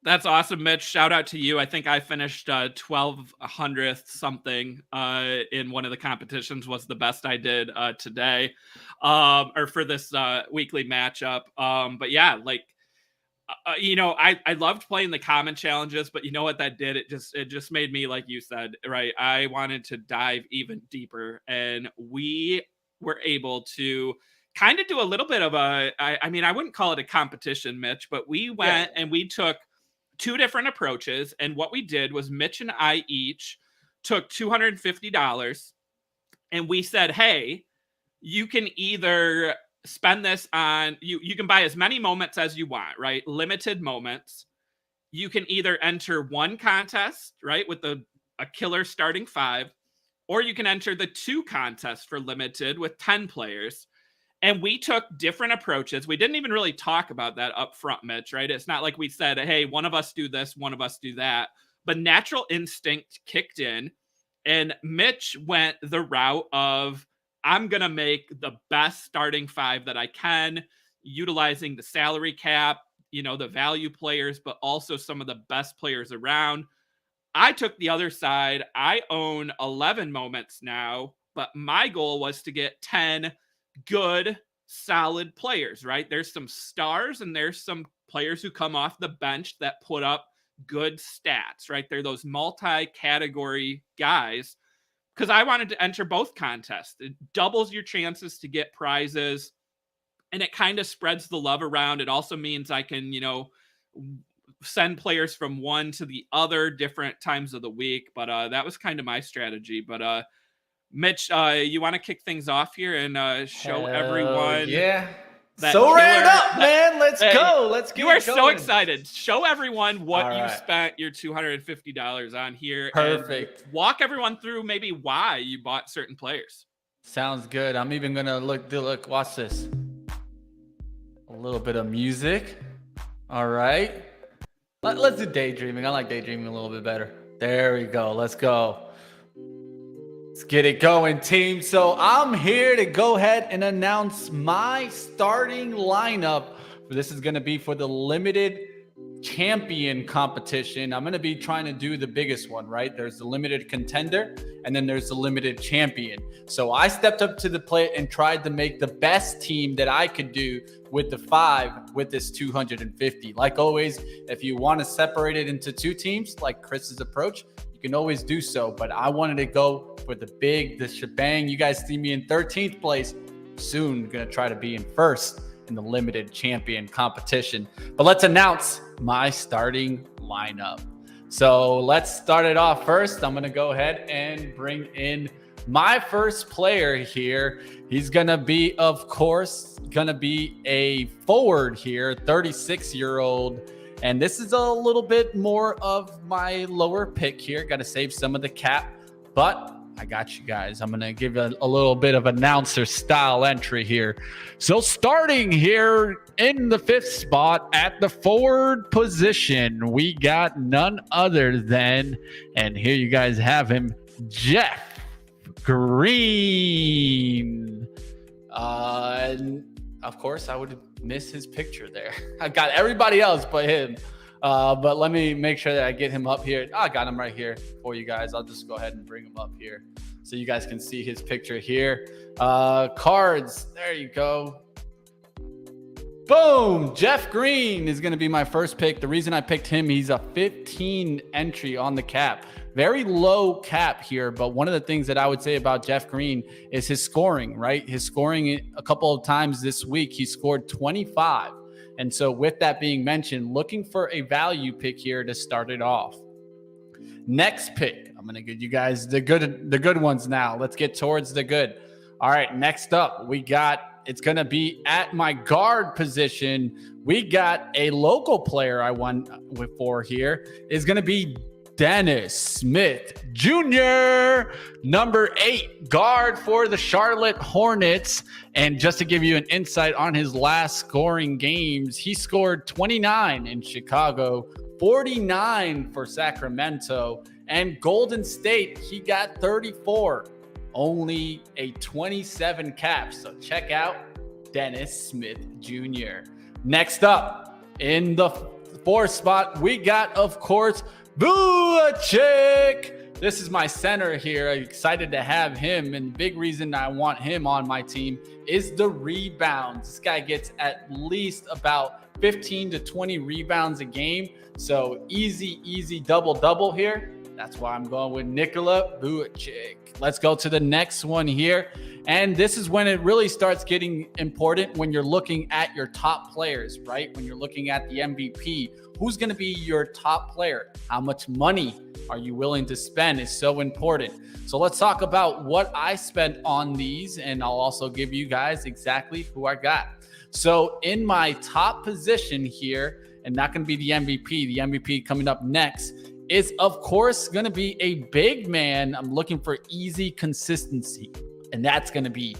That's awesome, Mitch. Shout out to you. I think I finished 1200th something in one of the competitions, was the best I did today or for this weekly matchup. But yeah, like, I loved playing the common challenges, but you know what that did? It just made me, like you said, right? I wanted to dive even deeper, and we were able to kind of do a little bit of I wouldn't call it a competition, Mitch, but we went and we took 2 different approaches. And what we did was Mitch and I each took $250, and we said, hey, you can either spend this on, you can buy as many moments as you want, right? Limited moments. You can either enter one contest, right, with a killer starting 5, or you can enter the 2 contests for limited with 10 players. And we took different approaches. We didn't even really talk about that up front, Mitch, right? It's not like we said, hey, one of us do this, one of us do that. But natural instinct kicked in, and Mitch went the route of, I'm going to make the best starting 5 that I can, utilizing the salary cap, the value players, but also some of the best players around. I took the other side. I own 11 moments now, but my goal was to get 10 good, solid players, right? There's some stars and there's some players who come off the bench that put up good stats, right? They're those multi-category guys. Because I wanted to enter both contests. It doubles your chances to get prizes, and it kind of spreads the love around. It also means I can, send players from one to the other different times of the week. But that was kind of my strategy. But Mitch, you want to kick things off here and show everyone?
Yeah.
That
So rared
killer,
up, man. Let's go. Let's get
You are
it going.
so excited. Show everyone what
All
you
right.
spent your $250 on here.
Perfect.
And walk everyone through maybe why you bought certain players.
Sounds good. I'm even going to look, watch this. A little bit of music. All right. Let's do daydreaming. I like daydreaming a little bit better. There we go. Let's go. Let's get it going, team. So I'm here to go ahead and announce my starting lineup. This is going to be for the limited champion competition. I'm going to be trying to do the biggest one, right? There's the limited contender, and then there's the limited champion. So I stepped up to the plate and tried to make the best team that I could do with the 5 with this 250. Like always, if you want to separate it into 2 teams, like Chris's approach, you can always do so. But I wanted to go for the shebang. You guys see me in 13th place. Soon going to try to be in first in the limited champion competition. But let's announce my starting lineup. So let's start it off first. I'm going to go ahead and bring in my first player here. He's going to be, of course, a forward here, 36-year-old. And this is a little bit more of my lower pick here. Got to save some of the cap, but I got you guys. I'm going to give a little bit of announcer style entry here. So starting here in the 5th spot at the forward position, we got none other than, and here you guys have him, Jeff Green. Of course, I would miss his picture there. I got everybody else but him. But let me make sure that I get him up here. I got him right here for you guys. I'll just go ahead and bring him up here so you guys can see his picture here. Cards. There you go. Boom. Jeff Green is going to be my first pick. The reason I picked him, he's a 15 entry on the cap. Very low cap here, but one of the things that I would say about Jeff Green is his scoring, right? His scoring a couple of times this week, he scored 25. And so with that being mentioned, looking for a value pick here to start it off. Next pick, I'm going to give you guys the good ones now. Let's get towards the good. All right, next up, it's going to be at my guard position. We got a local player I won for here. Is going to be Dennis Smith Jr., number 8 guard for the Charlotte Hornets. And just to give you an insight on his last scoring games, he scored 29 in Chicago, 49 for Sacramento, and Golden State, he got 34. Only a 27 cap. So check out Dennis Smith Jr. Next up, in the 4th spot, we got, of course, Vucevic. This is my center here. I'm excited to have him. And the big reason I want him on my team is the rebounds. This guy gets at least about 15 to 20 rebounds a game. So easy double-double here. That's why I'm going with Nikola Vucevic. Let's go to the next one here. And this is when it really starts getting important, when you're looking at your top players, right? When you're looking at the MVP, who's going to be your top player? How much money are you willing to spend is so important. So let's talk about what I spent on these, and I'll also give you guys exactly who I got. So in my top position here, and not going to be the MVP coming up next, is of course going to be a big man. I'm looking for easy consistency, and that's going to be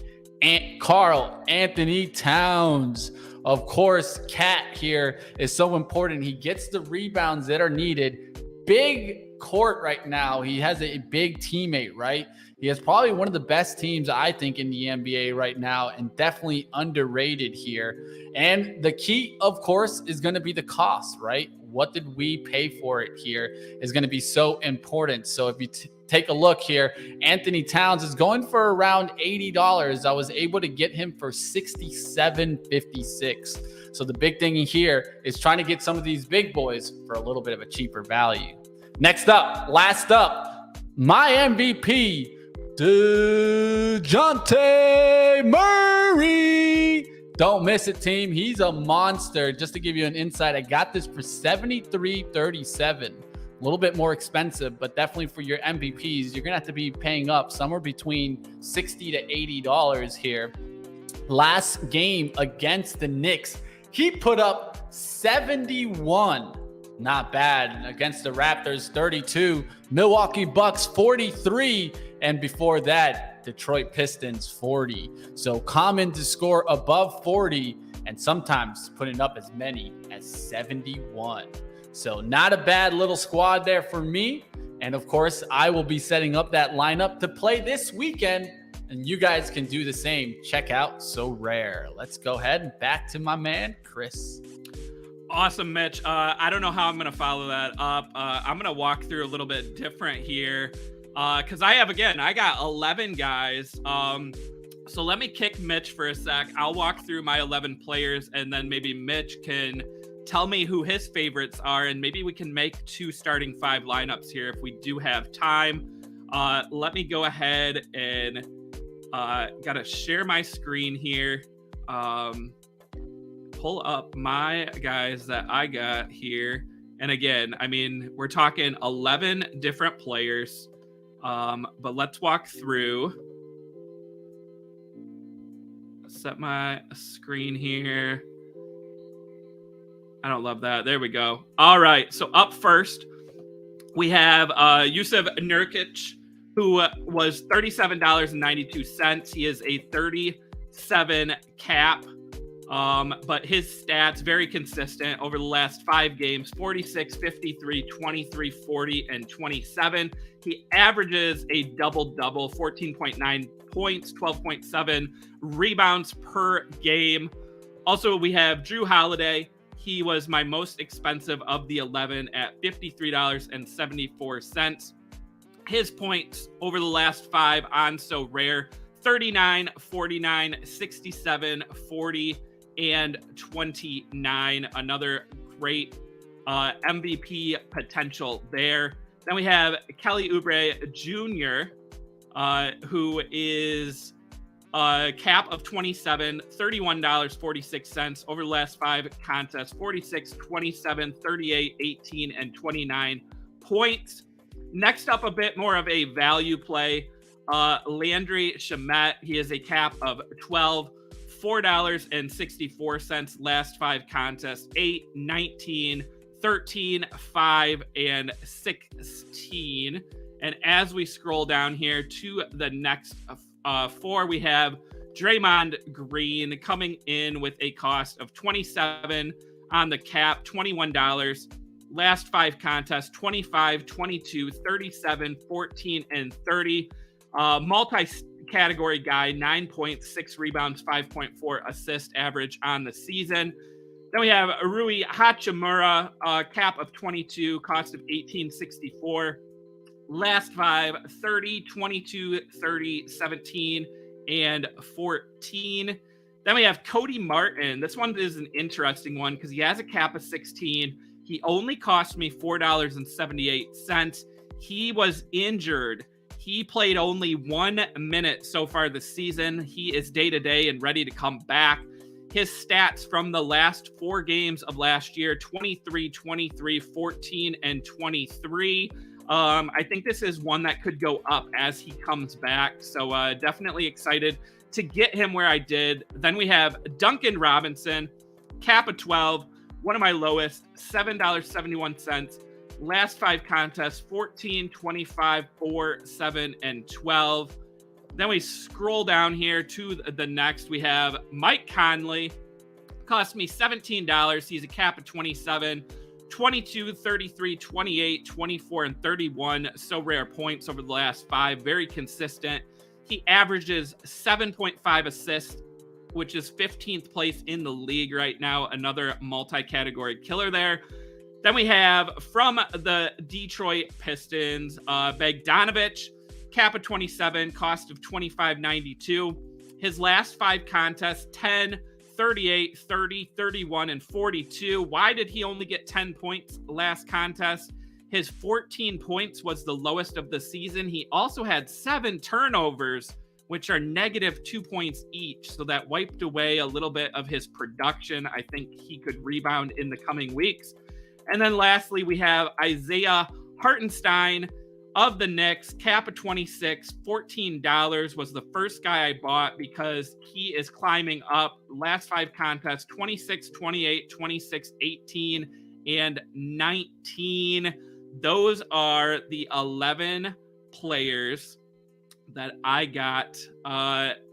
Karl Anthony Towns. Of course, Cat here is so important. He gets the rebounds that are needed. Big court right now. He has a big teammate, right? He has probably one of the best teams, I think, in the NBA right now, and definitely underrated here. And the key, of course, is going to be the cost, right? What did we pay for it here is going to be so important. So if you take a look here, Anthony Towns is going for around $80. I was able to get him for $67.56. So the big thing here is trying to get some of these big boys for a little bit of a cheaper value. Last up, my MVP, DeJounte Murray. Don't miss it, team. He's a monster. Just to give you an insight, I got this for $73.37. A little bit more expensive, but definitely for your MVPs, you're going to have to be paying up somewhere between $60 to $80 here. Last game against the Knicks, he put up 71. Not bad. Against the Raptors, 32. Milwaukee Bucks, 43. And before that, Detroit Pistons, 40. So common to score above 40 and sometimes putting up as many as 71. So not a bad little squad there for me. And of course, I will be setting up that lineup to play this weekend. And you guys can do the same. Check out Sorare. Let's go ahead and back to my man, Chris.
Awesome, Mitch. I don't know how I'm going to follow that up. I'm going to walk through a little bit different here because I got 11 guys. So let me kick Mitch for a sec. I'll walk through my 11 players, and then maybe Mitch can tell me who his favorites are, and maybe we can make 2 starting 5 lineups here if we do have time. Let me go ahead and got to share my screen here. Pull up my guys that I got here. And again, I mean, we're talking 11 different players. But let's walk through. Set my screen here. I don't love that. There we go. All right. So up first, we have Jusuf Nurkic, who was $37.92. He is a 37 cap. But his stats very consistent over the last 5 games: 46, 53, 23, 40, and 27. He averages a double-double, 14.9 points, 12.7 rebounds per game. Also, we have Drew Holiday. He was my most expensive of the 11 at $53.74. His points over the last 5 on Sorare: 39, 49, 67, 40, and 29. Another great MVP potential there. Then we have Kelly Oubre Jr., who is a cap of 27, $31.46 over the last 5 contests: 46, 27, 38, 18, and 29 points. Next up, a bit more of a value play. Landry Shamet, he is a cap of 12, $4.64. Last 5 contests, 8, 19, 13, 5, and 16. And as we scroll down here to the next 4, we have Draymond Green coming in with a cost of 27 on the cap, $21. Last 5 contests, 25, 22, 37, 14, and 30. Multi-category guy, 9 points, 6 rebounds, 5.4 assist average on the season. Then we have Rui Hachimura, cap of 22, cost of 18.64. Last 5, 30, 22, 30, 17, and 14. Then we have Cody Martin. This one is an interesting one because he has a cap of 16. He only cost me $4.78. He was injured. He played only 1 minute so far this season. He is day-to-day and ready to come back. His stats from the last 4 games of last year, 23, 23, 14, and 23. I think this is one that could go up as he comes back. So definitely excited to get him where I did. Then we have Duncan Robinson, cap of 12, one of my lowest, $7.71. Last 5 contests, 14, 25, 4, 7, and 12. Then we scroll down here to the next. We have Mike Conley, cost me $17. He's a cap of 27. 22, 33, 28, 24, and 31. So rare points over the last 5. Very consistent. He averages 7.5 assists, which is 15th place in the league right now. Another multi-category killer there. Then we have from the Detroit Pistons, Bogdanovich, cap of 27, cost of $25.92. His last 5 contests, 10, 38, 30, 31, and 42. Why did he only get 10 points last contest? His 14 points was the lowest of the season. He also had 7 turnovers, which are negative 2 points each. So that wiped away a little bit of his production. I think he could rebound in the coming weeks. And then lastly, we have Isaiah Hartenstein of the Knicks, cap of 26, $14 was the first guy I bought because he is climbing up. Last 5 contests, 26, 28, 26, 18, and 19. Those are the 11 players that I got.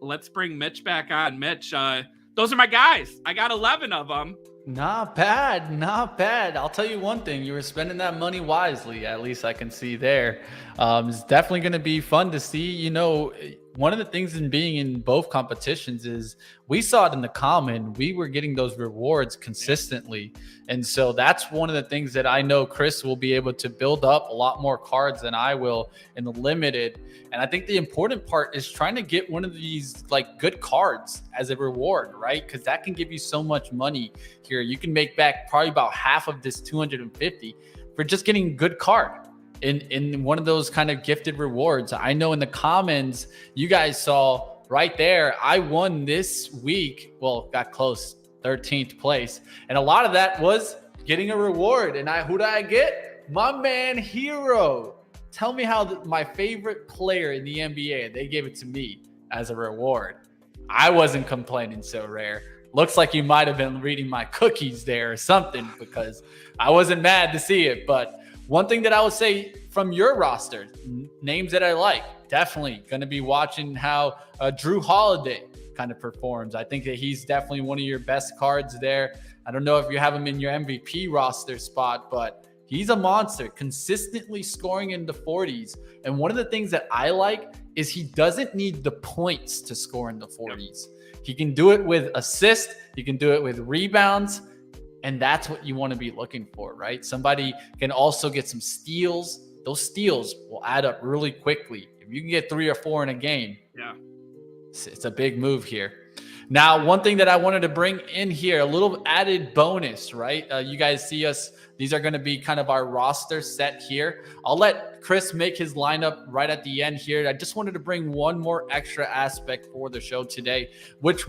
Let's bring Mitch back on. Mitch, those are my guys. I got 11 of them.
Not bad, not bad. I'll tell you one thing, you were spending that money wisely, at least I can see there. It's definitely going to be fun to see. You know, one of the things in being in both competitions is we saw it in the common. We were getting those rewards consistently. And so that's one of the things that I know Chris will be able to build up a lot more cards than I will in the limited. And I think the important part is trying to get one of these like good cards as a reward, right? Because that can give you so much money here. You can make back probably about half of this 250 for just getting a good card in one of those kind of gifted rewards. I know in the commons, you guys saw right there, I won this week. Well, got close, 13th place. And a lot of that was getting a reward. And who did I get? My man Hero. Tell me how my favorite player in the NBA, they gave it to me as a reward. I wasn't complaining. So rare. Looks like you might have been reading my cookies there or something, because I wasn't mad to see it. But one thing that I would say from your roster, names that I like, definitely going to be watching how Drew Holiday kind of performs. I think that he's definitely one of your best cards there. I don't know if you have him in your MVP roster spot, but he's a monster, consistently scoring in the 40s. And one of the things that I like is he doesn't need the points to score in the 40s. He can do it with assists. He can do it with rebounds. And that's what you want to be looking for, right? Somebody can also get some steals. Those steals will add up really quickly. If you can get 3 or 4 in a game, it's a big move here. Now, one thing that I wanted to bring in here, a little added bonus, right? You guys see us. These are going to be kind of our roster set here. I'll let Chris make his lineup right at the end here. I just wanted to bring one more extra aspect for the show today, which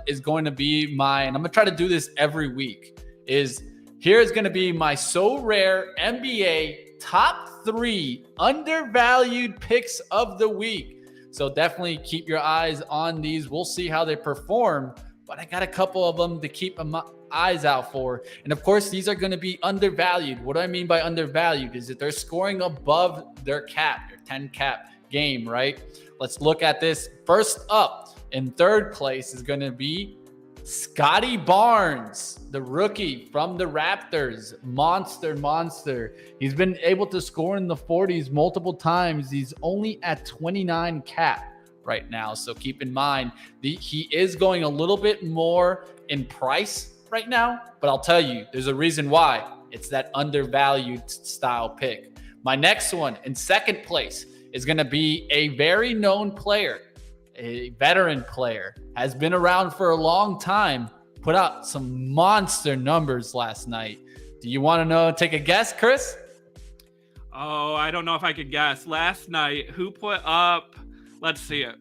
is going to be and I'm going to try to do this every week, here is going to be my So Rare NBA top 3 undervalued picks of the week. So definitely keep your eyes on these. We'll see how they perform, but I got a couple of them to keep my eyes out for. And of course, these are going to be undervalued. What do I mean by undervalued is that they're scoring above their cap, their 10 cap game, right? Let's look at this. First up in third place is going to be Scotty Barnes, the rookie from the Raptors. Monster. He's been able to score in the 40s multiple times. He's only at 29 cap right now. So keep in mind, he is going a little bit more in price right now, but I'll tell you, there's a reason why. It's that undervalued style pick. My next one in second place is going to be a very known player, a veteran player, has been around for a long time, put out some monster numbers last night. Do you want to know? Take a guess, Chris?
Oh, I don't know if I could guess. Last night, who put up? Let's see it.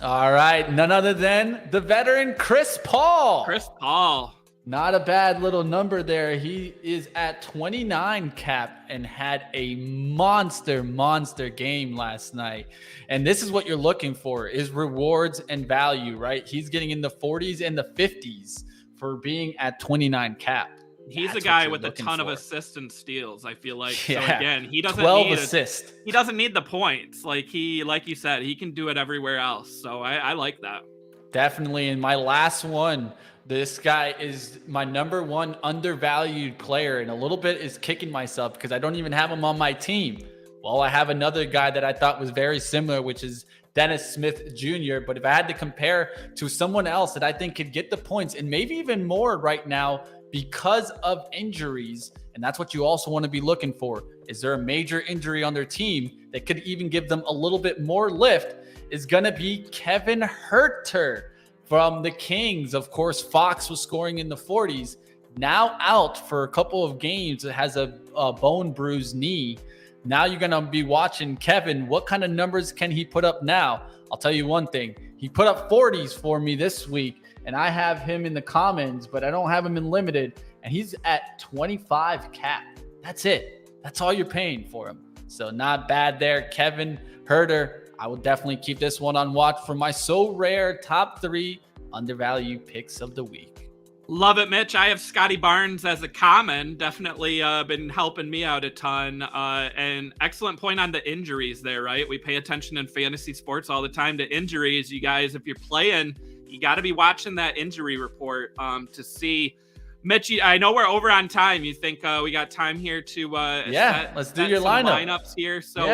All right, none other than the veteran Chris Paul.
Chris Paul.
Not a bad little number there. He is at 29 cap and had a monster game last night. And this is what you're looking for, is rewards and value, right? He's getting in the 40s and the 50s for being at 29 cap.
He's a guy with a ton of assists and steals, I feel like.
Yeah.
So again, he doesn't
12
need
assists.
He doesn't need the points. Like you said, he can do it everywhere else. So I like that.
Definitely. And my last one, this guy is my number one undervalued player, and a little bit is kicking myself because I don't even have him on my team. Well, I have another guy that I thought was very similar, which is Dennis Smith Jr. But if I had to compare to someone else that I think could get the points and maybe even more right now because of injuries, and that's what you also want to be looking for. Is there a major injury on their team that could even give them a little bit more lift? Is going to be Kevin Huerter from the Kings. Of course, Fox was scoring in the 40s. Now out for a couple of games. It has a bone bruised knee. Now you're going to be watching Kevin. What kind of numbers can he put up now? I'll tell you one thing. He put up 40s for me this week, and I have him in the commons, but I don't have him in limited, and he's at 25 cap. That's it. That's all you're paying for him. So not bad there. Kevin Huerter. I will definitely keep this one on watch for my so rare top 3 undervalued picks of the week.
Love it, Mitch. I have Scotty Barnes as a common. Definitely been helping me out a ton. And excellent point on the injuries there, right? We pay attention in fantasy sports all the time to injuries. You guys, if you're playing, you got to be watching that injury report to see. Mitch, I know we're over on time. You think we got time here to
let's do your
lineups here. So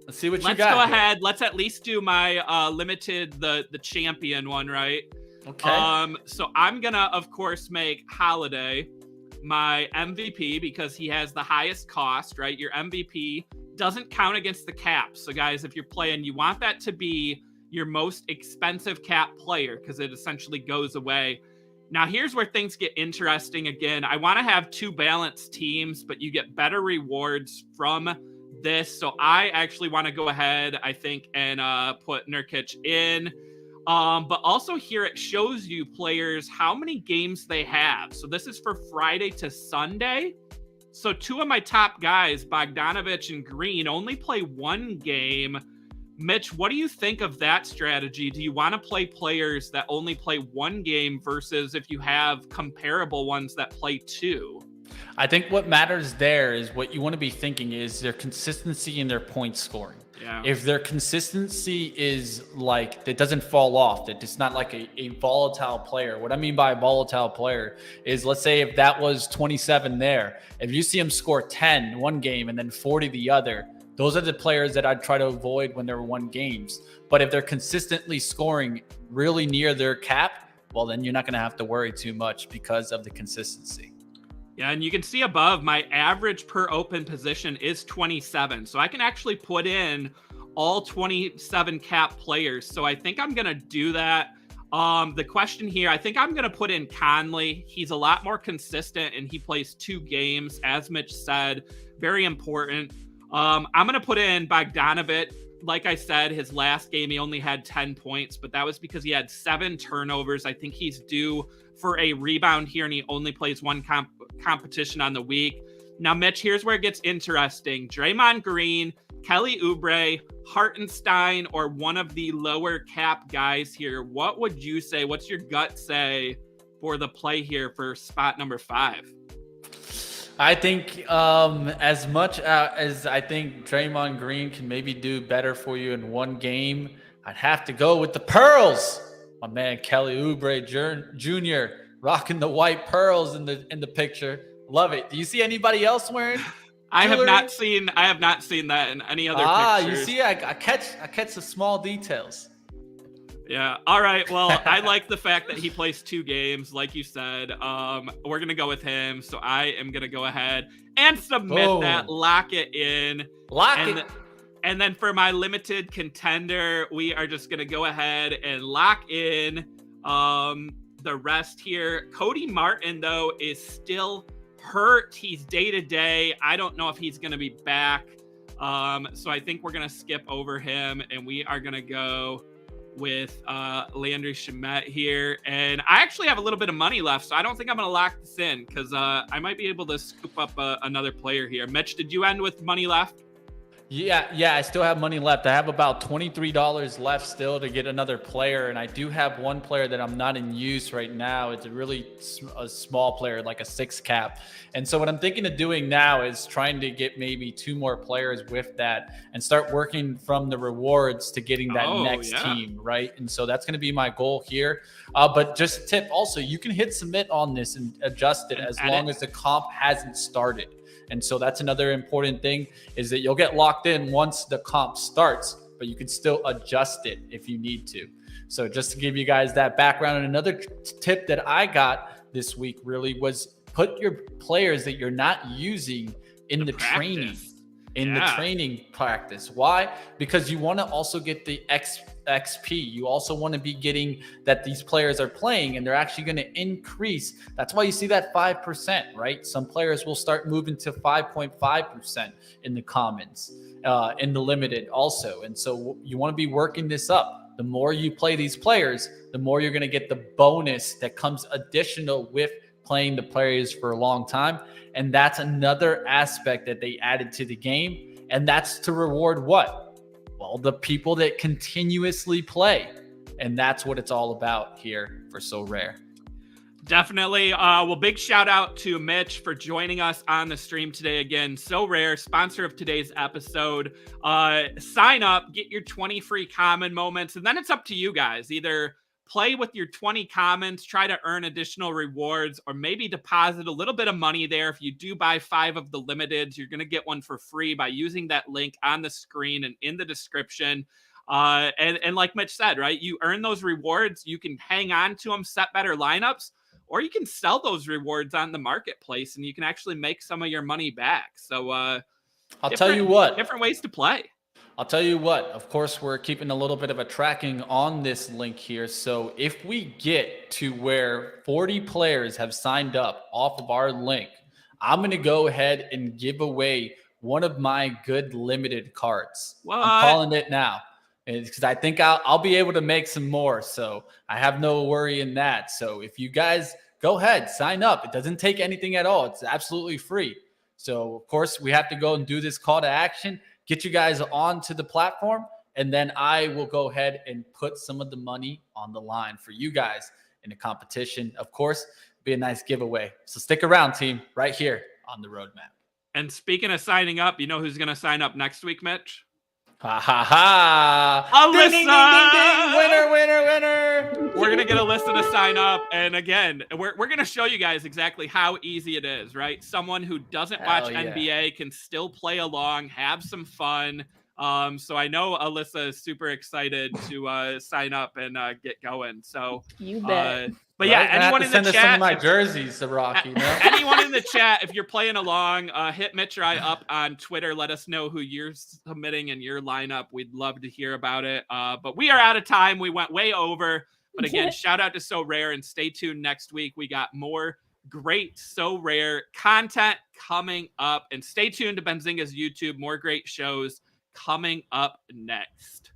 let's see what you got.
Let's go ahead. Let's at least do my limited, the champion one, right?
Okay.
So I'm gonna, of course, make Holiday my MVP because he has the highest cost, right? Your MVP doesn't count against the cap. So guys, if you're playing, you want that to be your most expensive cap player because it essentially goes away. Now, here's where things get interesting again. I want to have 2 balanced teams, but you get better rewards from this. So I actually want to go ahead, I think, and put Nurkic in. But also here it shows you players how many games they have. So this is for Friday to Sunday. So 2 of my top guys, Bogdanovic and Green, only play 1 game. Mitch, what do you think of that strategy? Do you want to play players that only play 1 game versus if you have comparable ones that play 2?
I think what matters there is what you want to be thinking is their consistency in their point scoring.
Yeah.
If their consistency is like, that doesn't fall off, that it's not like a volatile player. What I mean by a volatile player is, let's say if that was 27 there, if you see him score 10 one game and then 40 the other, those are the players that I'd try to avoid when they're 1 games. But if they're consistently scoring really near their cap, well, then you're not going to have to worry too much because of the consistency.
Yeah, and you can see above, my average per open position is 27. So I can actually put in all 27 cap players. So I think I'm going to do that. The question here, I think I'm going to put in Conley. He's a lot more consistent and he plays 2 games, as Mitch said, very important. I'm going to put in Bogdanovic. Like I said, his last game, he only had 10 points, but that was because he had 7 turnovers. I think he's due for a rebound here, and he only plays 1 competition on the week. Now, Mitch, here's where it gets interesting. Draymond Green, Kelly Oubre, Hartenstein, or one of the lower cap guys here. What would you say? What's your gut say for the play here for spot number 5?
I think as much as I think Draymond Green can maybe do better for you in one game, I'd have to go with the pearls. My man Kelly Oubre Jr. rocking the white pearls in the picture. Love it. Do you see anybody else wearing
I have
jewelry?
not seen that in any other pictures.
You see, I catch the small details.
Yeah. All right. Well, I like the fact that he plays 2 games, like you said. We're gonna go with him, so I am gonna go ahead and submit that. Lock it in. And then for my limited contender, we are just gonna go ahead and lock in the rest here. Cody Martin, though, is still hurt. He's day to day. I don't know if he's gonna be back. So I think we're gonna skip over him, and we are gonna go with Landry Shamet here. And I actually have a little bit of money left, so I don't think I'm going to lock this in because I might be able to scoop up another player here. Mitch, did you end with money left?
Yeah, I still have money left. I have about $23 left still to get another player, and I do have one player that I'm not in use right now. It's a small player, like a 6 cap. And so what I'm thinking of doing now is trying to get maybe 2 more players with that and start working from the rewards to getting that next team, right? And so that's going to be my goal here. But just a tip also, you can hit submit on this and adjust it as long as the comp hasn't started. And so that's another important thing, is that you'll get locked in once the comp starts, but you can still adjust it if you need to. So just to give you guys that background, and another tip that I got this week really was put your players that you're not using in the training. The training practice. Why? Because you want to also get the XP. You also want to be getting that these players are playing and they're actually going to increase. That's why you see that 5%, right? Some players will start moving to 5.5% in the commons, in the limited also. And so you want to be working this up. The more you play these players, the more you're going to get the bonus that comes additional with playing the players for a long time. And that's another aspect that they added to the game. And that's to reward what? Well, the people that continuously play. And that's what it's all about here for Sorare.
Definitely. Well, big shout out to Mitch for joining us on the stream today again. Sorare, sponsor of today's episode. Sign up, get your 20 free common moments, and then it's up to you guys. Either play with your 20 commons, try to earn additional rewards, or maybe deposit a little bit of money there. If you do buy 5 of the limiteds, you're going to get one for free by using that link on the screen and in the description. And like Mitch said, right, you earn those rewards, you can hang on to them, set better lineups, or you can sell those rewards on the marketplace and you can actually make some of your money back. So
I'll tell you what,
different ways to play.
I'll tell you what, of course, we're keeping a little bit of a tracking on this link here. So if we get to where 40 players have signed up off of our link, I'm going to go ahead and give away one of my good limited cards.
What?
I'm calling it now because I think I'll be able to make some more. So I have no worry in that. So if you guys go ahead, sign up. It doesn't take anything at all. It's absolutely free. So, of course, we have to go and do this call to action. Get you guys onto the platform, and then I will go ahead and put some of the money on the line for you guys in the competition. Of course, be a nice giveaway. So stick around, team, right here on the roadmap.
And speaking of signing up, you know who's going to sign up next week, Mitch?
Ha ha ha!
Alyssa!
Ding, ding, ding, ding, ding. Winner, winner, winner!
We're gonna get Alyssa to sign up, and again, we're gonna show you guys exactly how easy it is, right? Someone who doesn't watch NBA can still play along, have some fun. So I know Alyssa is super excited to sign up and get going. So
you bet.
But yeah, anyone in the chat,
some of my jerseys to Rocky.
Anyone in the chat, if you're playing along, hit Mitch or I up on Twitter. Let us know who you're submitting in your lineup. We'd love to hear about it. But we are out of time. We went way over. But again, shout out to Sorare and stay tuned next week. We got more great Sorare content coming up. And stay tuned to Benzinga's YouTube. More great shows coming up next.